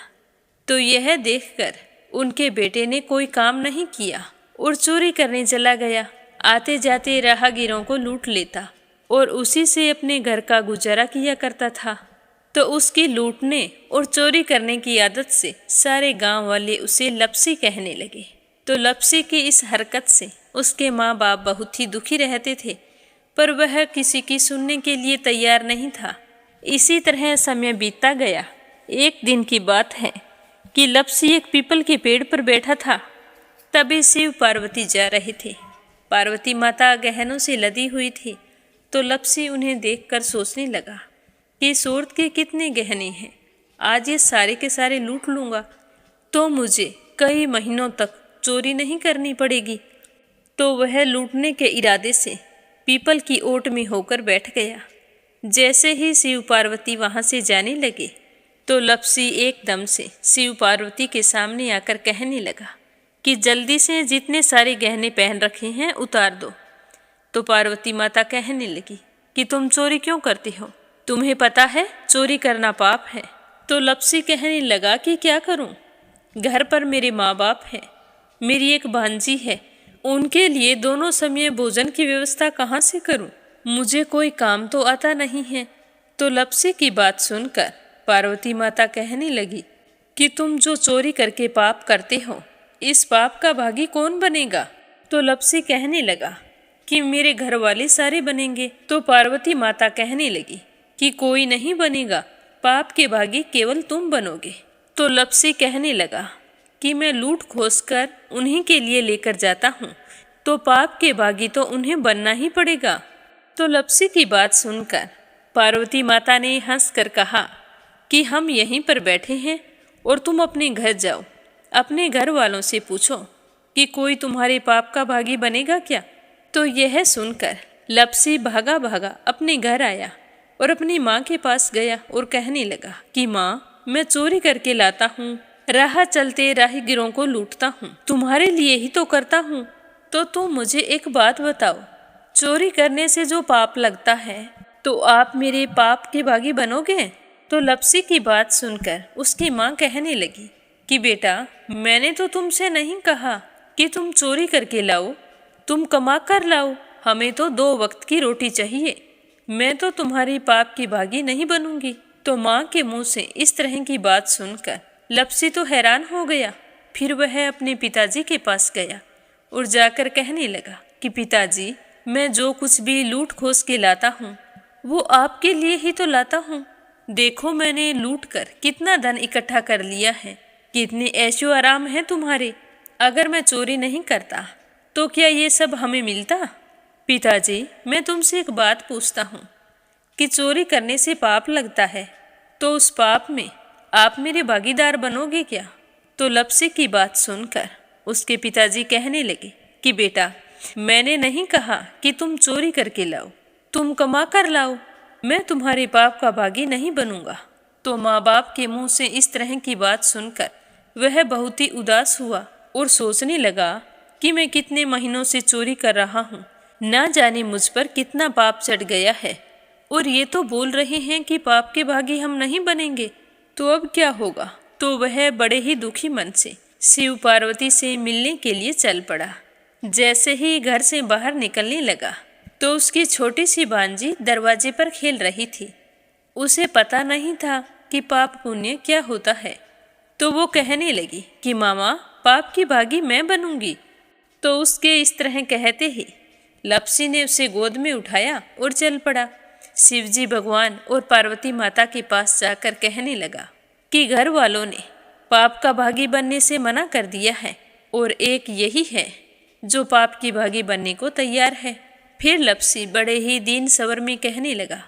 तो यह देखकर उनके बेटे ने कोई काम नहीं किया और चोरी करने चला गया। आते जाते राहगीरों को लूट लेता और उसी से अपने घर का गुजारा किया करता था। तो उसकी लूटने और चोरी करने की आदत से सारे गांव वाले उसे लपसी कहने लगे। तो लपसी की इस हरकत से उसके माँ बाप बहुत ही दुखी रहते थे, पर वह किसी की सुनने के लिए तैयार नहीं था। इसी तरह समय बीतता गया। एक दिन की बात है कि लपसी एक पीपल के पेड़ पर बैठा था। तभी शिव पार्वती जा रहे थे। पार्वती माता गहनों से लदी हुई थी। तो लपसी उन्हें देखकर सोचने लगा कि सूरत के कितने गहने हैं, आज ये सारे के सारे लूट लूँगा तो मुझे कई महीनों तक चोरी नहीं करनी पड़ेगी। तो वह लूटने के इरादे से पीपल की ओट में होकर बैठ गया। जैसे ही शिव पार्वती वहाँ से जाने लगे तो लप्सी एकदम से शिव पार्वती के सामने आकर कहने लगा कि जल्दी से जितने सारे गहने पहन रखे हैं उतार दो। तो पार्वती माता कहने लगी कि तुम चोरी क्यों करती हो, तुम्हें पता है चोरी करना पाप है। तो लप्सी कहने लगा कि क्या करूं, घर पर मेरे माँ बाप हैं, मेरी एक भांजी है, उनके लिए दोनों समय भोजन की व्यवस्था कहाँ से करूं, मुझे कोई काम तो आता नहीं है। तो लप्सी की बात सुनकर पार्वती माता कहने लगी कि तुम जो चोरी करके पाप करते हो, इस पाप का भागी कौन बनेगा। तो लप्सी कहने लगा कि मेरे घर वाले सारे बनेंगे। तो पार्वती माता कहने लगी कि कोई नहीं बनेगा, पाप के भागी केवल तुम बनोगे। तो लप्सी कहने लगा कि मैं लूट खोस कर उन्हीं के लिए लेकर जाता हूँ, तो पाप के भागी तो उन्हें बनना ही पड़ेगा। तो लप्सी की बात सुनकर पार्वती माता ने हंसकर कहा कि हम यहीं पर बैठे हैं और तुम अपने घर जाओ, अपने घर वालों से पूछो कि कोई तुम्हारे पाप का भागी बनेगा क्या। तो यह सुनकर लप्सी भागा भागा अपने घर आया और अपनी माँ के पास गया और कहने लगा कि माँ, मैं चोरी करके लाता हूँ, राह चलते राहगीरों को लूटता हूँ, तुम्हारे लिए ही तो करता हूँ। तो तुम मुझे एक बात बताओ, चोरी करने से जो पाप लगता है तो आप मेरे पाप के भागी बनोगे। तो लप्सी की बात सुनकर उसकी माँ कहने लगी कि बेटा, मैंने तो तुमसे नहीं कहा कि तुम चोरी करके लाओ, तुम कमा कर लाओ, हमें तो 2 वक्त की रोटी चाहिए, मैं तो तुम्हारी पाप की भागी नहीं बनूंगी। तो माँ के मुंह से इस तरह की बात सुनकर लप्सी तो हैरान हो गया। फिर वह अपने पिताजी के पास गया और जाकर कहने लगा कि पिताजी, मैं जो कुछ भी लूट खोस के लाता हूँ वो आपके लिए ही तो लाता हूँ। देखो मैंने लूट कर कितना धन इकट्ठा कर लिया है, कितने ऐशो आराम है तुम्हारे। अगर मैं चोरी नहीं करता तो क्या ये सब हमें मिलता। पिताजी, मैं तुमसे एक बात पूछता हूँ कि चोरी करने से पाप लगता है, तो उस पाप में आप मेरे भागीदार बनोगे क्या। तो लप्सी की बात सुनकर उसके पिताजी कहने लगे कि बेटा, मैंने नहीं कहा कि तुम चोरी करके लाओ, तुम कमा कर लाओ, मैं तुम्हारे पाप का भागी नहीं बनूंगा। तो माँ बाप के मुंह से इस तरह की बात सुनकर वह बहुत ही उदास हुआ और सोचने लगा कि मैं कितने महीनों से चोरी कर रहा हूँ, ना जाने मुझ पर कितना पाप चढ़ गया है, और ये तो बोल रहे हैं कि पाप के भागी हम नहीं बनेंगे, तो अब क्या होगा। तो वह बड़े ही दुखी मन से शिव पार्वती से मिलने के लिए चल पड़ा। जैसे ही घर से बाहर निकलने लगा तो उसकी छोटी सी भांजी दरवाजे पर खेल रही थी। उसे पता नहीं था कि पाप पुण्य क्या होता है, तो वो कहने लगी कि मामा, पाप की भागी मैं बनूंगी। तो उसके इस तरह कहते ही लप्सी ने उसे गोद में उठाया और चल पड़ा। शिवजी भगवान और पार्वती माता के पास जाकर कहने लगा कि घर वालों ने पाप का भागी बनने से मना कर दिया है और एक यही है जो पाप की भागी बनने को तैयार है। फिर लप्सी बड़े ही दीन स्वर में कहने लगा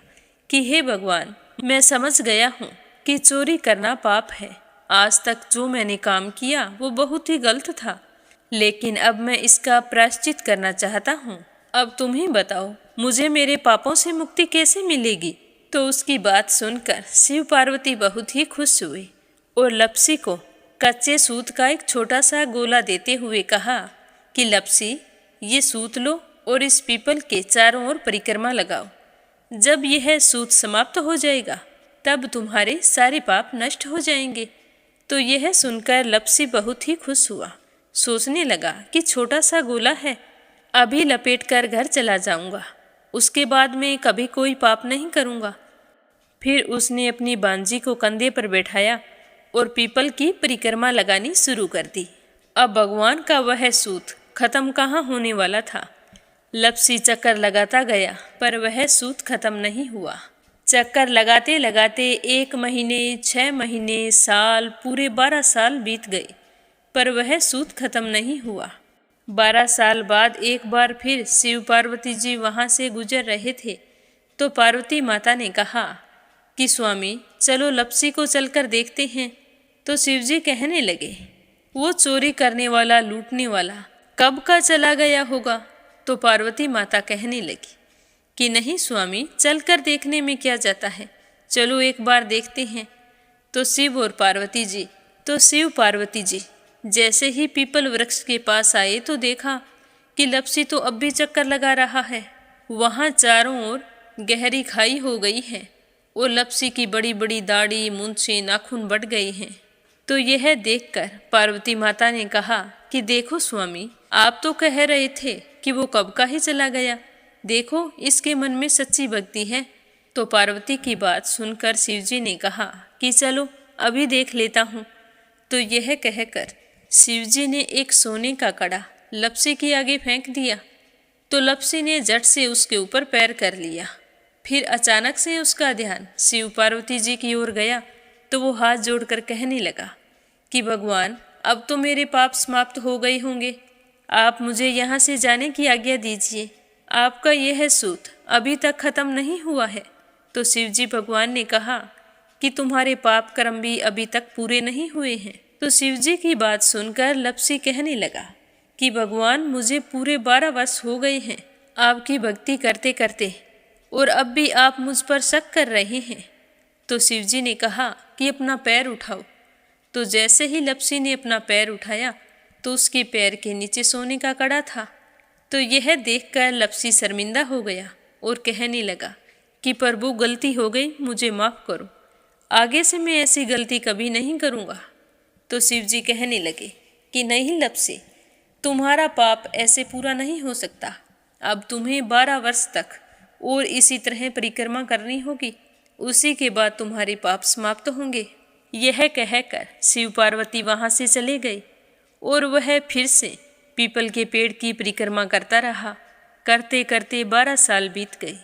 कि हे भगवान, मैं समझ गया हूँ कि चोरी करना पाप है। आज तक जो मैंने काम किया वो बहुत ही गलत था, लेकिन अब मैं इसका प्रायश्चित करना चाहता हूँ। अब तुम ही बताओ, मुझे मेरे पापों से मुक्ति कैसे मिलेगी। तो उसकी बात सुनकर शिव पार्वती बहुत ही खुश हुए और लप्सी को कच्चे सूत का एक छोटा सा गोला देते हुए कहा कि लप्सी, ये सूत लो और इस पीपल के चारों ओर परिक्रमा लगाओ। जब यह सूत समाप्त हो जाएगा तब तुम्हारे सारे पाप नष्ट हो जाएंगे। तो यह सुनकर लप्सी बहुत ही खुश हुआ। सोचने लगा कि छोटा सा गोला है, अभी लपेट कर घर चला जाऊंगा, उसके बाद में कभी कोई पाप नहीं करूंगा। फिर उसने अपनी बांजी को कंधे पर बैठाया और पीपल की परिक्रमा लगानी शुरू कर दी। अब भगवान का वह सूत खत्म कहाँ होने वाला था। लप्सी चक्कर लगाता गया पर वह सूत खत्म नहीं हुआ। चक्कर लगाते लगाते 1 महीने, 6 महीने, साल, पूरे 12 साल बीत गए पर वह सूत खत्म नहीं हुआ। 12 साल बाद एक बार फिर शिव पार्वती जी वहाँ से गुजर रहे थे तो पार्वती माता ने कहा कि स्वामी, चलो लप्सी को चलकर देखते हैं। तो शिवजी कहने लगे, वो चोरी करने वाला, लूटने वाला कब का चला गया होगा। तो पार्वती माता कहने लगी कि नहीं स्वामी, चलकर देखने में क्या जाता है, चलो एक बार देखते हैं। तो शिव पार्वती जी जैसे ही पीपल वृक्ष के पास आए तो देखा कि लपसी तो अब भी चक्कर लगा रहा है। वहाँ चारों ओर गहरी खाई हो गई है और लपसी की बड़ी बड़ी दाढ़ी, मूंछें, नाखून बढ़ गए हैं। तो यह देखकर पार्वती माता ने कहा कि देखो स्वामी, आप तो कह रहे थे कि वो कब का ही चला गया, देखो इसके मन में सच्ची भक्ति है। तो पार्वती की बात सुनकर शिवजी ने कहा कि चलो अभी देख लेता हूँ। तो यह कहकर शिवजी ने एक सोने का कड़ा लपसी के आगे फेंक दिया। तो लपसी ने झट से उसके ऊपर पैर कर लिया। फिर अचानक से उसका ध्यान शिव पार्वती जी की ओर गया तो वो हाथ जोड़कर कहने लगा कि भगवान, अब तो मेरे पाप समाप्त हो गए होंगे, आप मुझे यहाँ से जाने की आज्ञा दीजिए। आपका यह सूत अभी तक खत्म नहीं हुआ है। तो शिवजी भगवान ने कहा कि तुम्हारे पाप कर्म भी अभी तक पूरे नहीं हुए हैं। तो शिवजी की बात सुनकर लपसी कहने लगा कि भगवान, मुझे पूरे 12 वर्ष हो गए हैं आपकी भक्ति करते करते, और अब भी आप मुझ पर शक कर रहे हैं। तो शिवजी ने कहा कि अपना पैर उठाओ। तो जैसे ही लपसी ने अपना पैर उठाया तो उसके पैर के नीचे सोने का कड़ा था। तो यह देखकर लपसी शर्मिंदा हो गया और कहने लगा कि प्रभु, गलती हो गई, मुझे माफ़ करो, आगे से मैं ऐसी गलती कभी नहीं करूँगा। तो शिवजी कहने लगे कि नहीं लपसी, तुम्हारा पाप ऐसे पूरा नहीं हो सकता। अब तुम्हें 12 वर्ष तक और इसी तरह परिक्रमा करनी होगी, उसी के बाद तुम्हारे पाप समाप्त होंगे। यह कहकर शिव पार्वती वहाँ से चले गए और वह फिर से पीपल के पेड़ की परिक्रमा करता रहा। करते करते 12 साल बीत गए।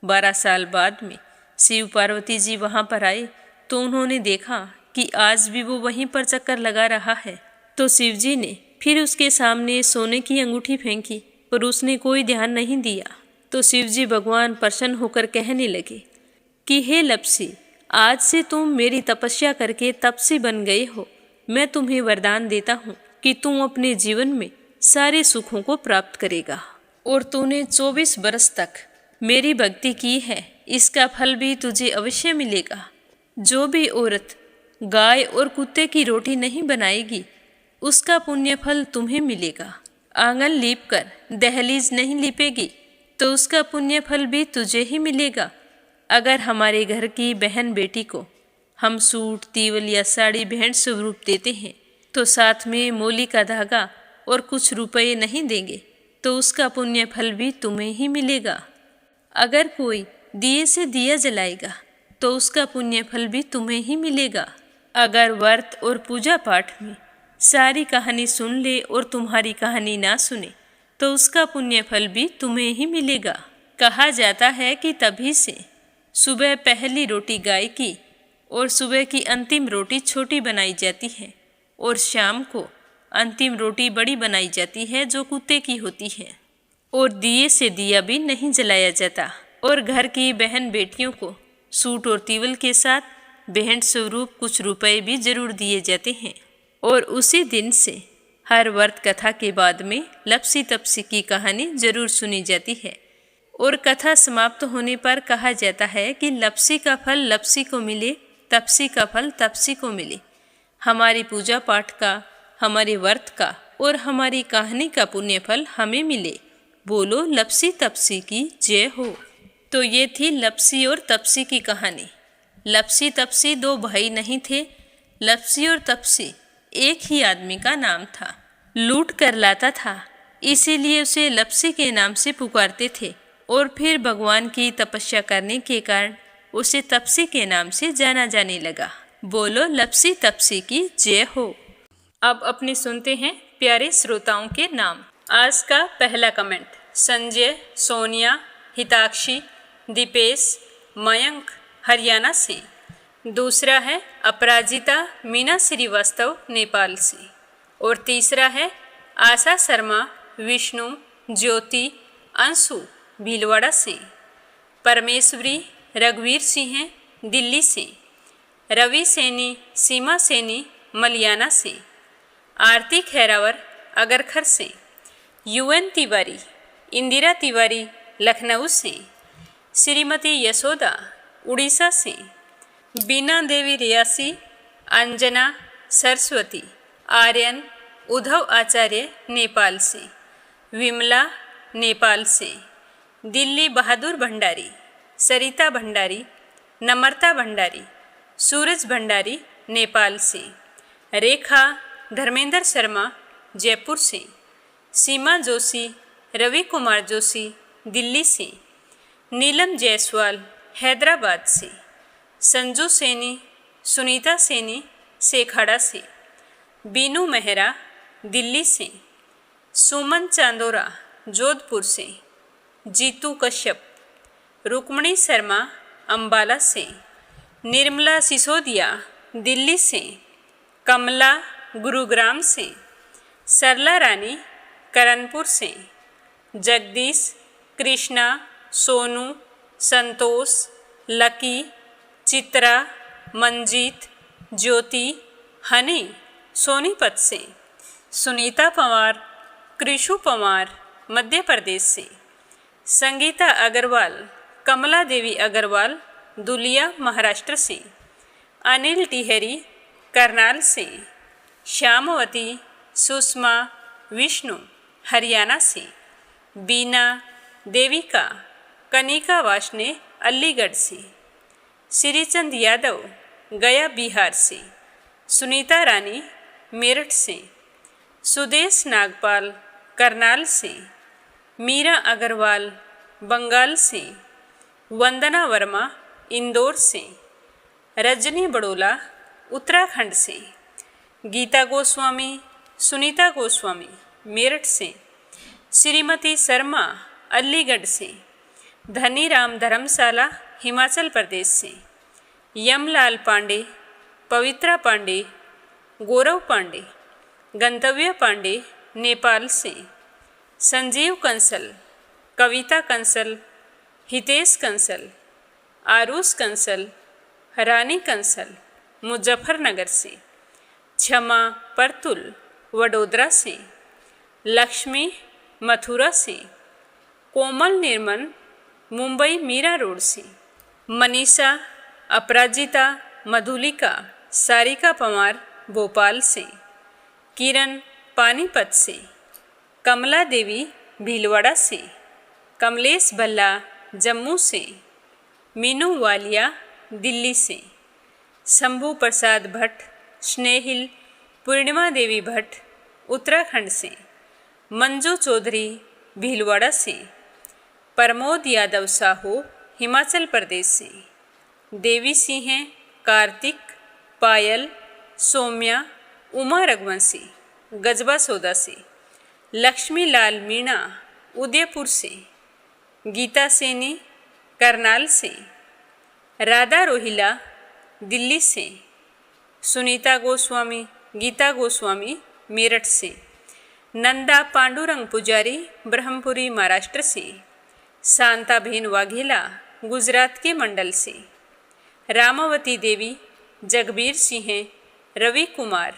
12 साल बाद में शिव पार्वती जी वहाँ पर आए तो उन्होंने देखा कि आज भी वो वहीं पर चक्कर लगा रहा है। तो शिवजी ने फिर उसके सामने सोने की अंगूठी फेंकी पर उसने कोई ध्यान नहीं दिया। तो शिवजी भगवान प्रसन्न होकर कहने लगे कि हे लपसी, आज से तुम मेरी तपस्या करके तपसी बन गए हो। मैं तुम्हें वरदान देता हूँ कि तुम अपने जीवन में सारे सुखों को प्राप्त करेगा। और तूने 24 बरस तक मेरी भक्ति की है, इसका फल भी तुझे अवश्य मिलेगा। जो भी औरत गाय और कुत्ते की रोटी नहीं बनाएगी, उसका पुण्य फल तुम्हें मिलेगा। आंगन लीप कर दहलीज नहीं लीपेगी तो उसका पुण्य फल भी तुझे ही मिलेगा। अगर हमारे घर की बहन बेटी को हम सूट, तीवल या साड़ी भेंट स्वरूप देते हैं तो साथ में मोली का धागा और कुछ रुपये नहीं देंगे तो उसका पुण्य फल भी तुम्हें ही मिलेगा। अगर कोई दिए से दिया जलाएगा तो उसका पुण्य फल भी तुम्हें ही मिलेगा। अगर व्रत और पूजा पाठ में सारी कहानी सुन ले और तुम्हारी कहानी ना सुने तो उसका पुण्य फल भी तुम्हें ही मिलेगा। कहा जाता है कि तभी से सुबह पहली रोटी गाय की और सुबह की अंतिम रोटी छोटी बनाई जाती है और शाम को अंतिम रोटी बड़ी बनाई जाती है जो कुत्ते की होती है। और दिए से दिया भी नहीं जलाया जाता। और घर की बहन बेटियों को सूट और तीवल के साथ भेंट स्वरूप कुछ रुपए भी जरूर दिए जाते हैं। और उसी दिन से हर व्रत कथा के बाद में लपसी तपसी की कहानी जरूर सुनी जाती है। और कथा समाप्त होने पर कहा जाता है कि लपसी का फल लपसी को मिले, तपसी का फल तपसी को मिले। हमारी पूजा पाठ का, हमारे व्रत का और हमारी कहानी का पुण्य फल हमें मिले। बोलो लपसी तपसी की जय हो। तो ये थी लपसी और तपसी की कहानी। लपसी तपसी 2 भाई नहीं थे। लपसी और तपसी एक ही आदमी का नाम था। लूट कर लाता था, इसीलिए उसे लपसी के नाम से पुकारते थे। और फिर भगवान की तपस्या करने के कारण उसे तपसी के नाम से जाना जाने लगा। बोलो लपसी तपसी की जय हो। अब अपने सुनते हैं प्यारे श्रोताओं के नाम। आज का पहला कमेंट संजय, सोनिया, हिताक्षी, दीपेश, मयंक हरियाणा से। दूसरा है अपराजिता मीना श्रीवास्तव नेपाल से। और तीसरा है आशा शर्मा, विष्णु, ज्योति, अंशु भीलवाड़ा से। परमेश्वरी रघुवीर सिंह दिल्ली से। रवि सैनी, सीमा सैनी मलियाना से। आरती खैरावर अगरखर से। यूएन तिवारी, इंदिरा तिवारी लखनऊ से। श्रीमती यशोदा उड़ीसा से। बीना देवी रियासी अंजना सरस्वती आर्यन उद्धव आचार्य नेपाल से, विमला नेपाल से, दिल्ली बहादुर भंडारी, सरिता भंडारी, नम्रता भंडारी, सूरज भंडारी नेपाल से, रेखा धर्मेंद्र शर्मा जयपुर से, सीमा जोशी रवि कुमार जोशी दिल्ली से, नीलम जायसवाल हैदराबाद से, संजू सैनी सुनीता सैनी सेखाड़ा से, बीनू मेहरा दिल्ली से, सुमन चांदोरा जोधपुर से, जीतू कश्यप, रुक्मणी शर्मा अंबाला से, निर्मला सिसोदिया दिल्ली से, कमला गुरुग्राम से, सरला रानी करणपुर से, जगदीश कृष्णा सोनू संतोष लकी चित्रा मंजीत ज्योति हनी सोनीपत से, सुनीता पवार कृषु पवार मध्य प्रदेश से, संगीता अग्रवाल कमला देवी अग्रवाल दुलिया महाराष्ट्र से, अनिल टिहरी करनाल से, श्यामवती सुषमा विष्णु हरियाणा से, बीना देविका कनिका वाशने अलीगढ़ से, श्रीचंद यादव गया बिहार से, सुनीता रानी मेरठ से, सुदेश नागपाल करनाल से, मीरा अग्रवाल बंगाल से, वंदना वर्मा इंदौर से, रजनी बड़ोला उत्तराखंड से, गीता गोस्वामी सुनीता गोस्वामी मेरठ से, श्रीमती शर्मा अलीगढ़ से, धनीराम धर्मशाला हिमाचल प्रदेश से, यमलाल पांडे पवित्रा पांडे गौरव पांडे गंतव्य पांडे नेपाल से, संजीव कंसल कविता कंसल हितेश कंसल आरुष कंसल रानी कंसल मुजफ्फरनगर से, क्षमा परतुल वडोदरा से, लक्ष्मी मथुरा से, कोमल निर्मल मुंबई मीरा रोड से, मनीषा अपराजिता मधुलिका सारिका पवार भोपाल से, किरण पानीपत से, कमला देवी भीलवाड़ा से, कमलेश भल्ला जम्मू से, मीनू वालिया दिल्ली से, शंभू प्रसाद भट्ट स्नेहिल पूर्णिमा देवी भट्ट उत्तराखंड से, मंजू चौधरी भीलवाड़ा से, प्रमोद यादव साहू हिमाचल प्रदेश से, देवी सिंह कार्तिक पायल सौम्या उमा रघुवंशी गजबा सौदा से, लक्ष्मी लाल मीणा उदयपुर से, गीता सैनी करनाल से, राधा रोहिला दिल्ली से, सुनीता गोस्वामी गीता गोस्वामी मेरठ से, नंदा पांडुरंग पुजारी ब्रह्मपुरी महाराष्ट्र से, शांताबेन वाघेला गुजरात के मंडल से, रामावती देवी जगबीर सिंह रवि कुमार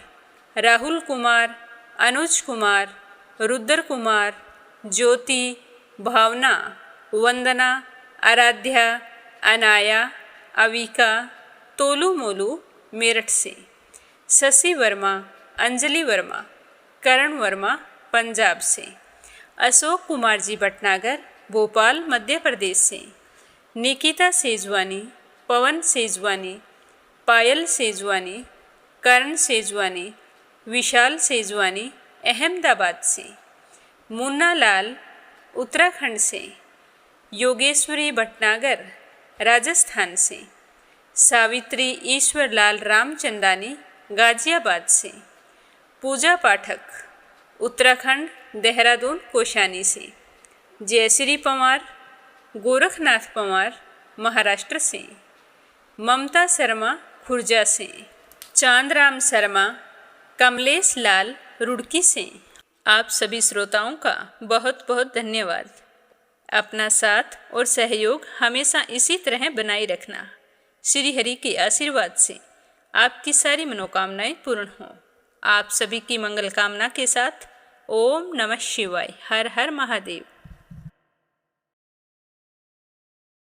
राहुल कुमार अनुज कुमार रुद्र कुमार ज्योति भावना वंदना आराध्या अनाया अविका तोलू मोलू मेरठ से, शशि वर्मा अंजलि वर्मा करण वर्मा पंजाब से, अशोक कुमार जी भटनागर भोपाल मध्य प्रदेश से, निकिता सेजवानी पवन सेजवानी पायल सेजवानी करण सेजवानी विशाल सेजवानी अहमदाबाद से, मुन्ना लाल उत्तराखंड से, योगेश्वरी भटनागर राजस्थान से, सावित्री ईश्वर लाल रामचंदानी गाजियाबाद से, पूजा पाठक उत्तराखंड देहरादून कोशानी से, जयश्री पवार गोरखनाथ पवार महाराष्ट्र से, ममता शर्मा खुर्जा से, चांदराम शर्मा कमलेश लाल रुड़की से। आप सभी श्रोताओं का बहुत बहुत धन्यवाद। अपना साथ और सहयोग हमेशा इसी तरह बनाए रखना। श्री हरि के आशीर्वाद से आपकी सारी मनोकामनाएं पूर्ण हों। आप सभी की मंगल कामना के साथ ओम नमः शिवाय। हर हर महादेव।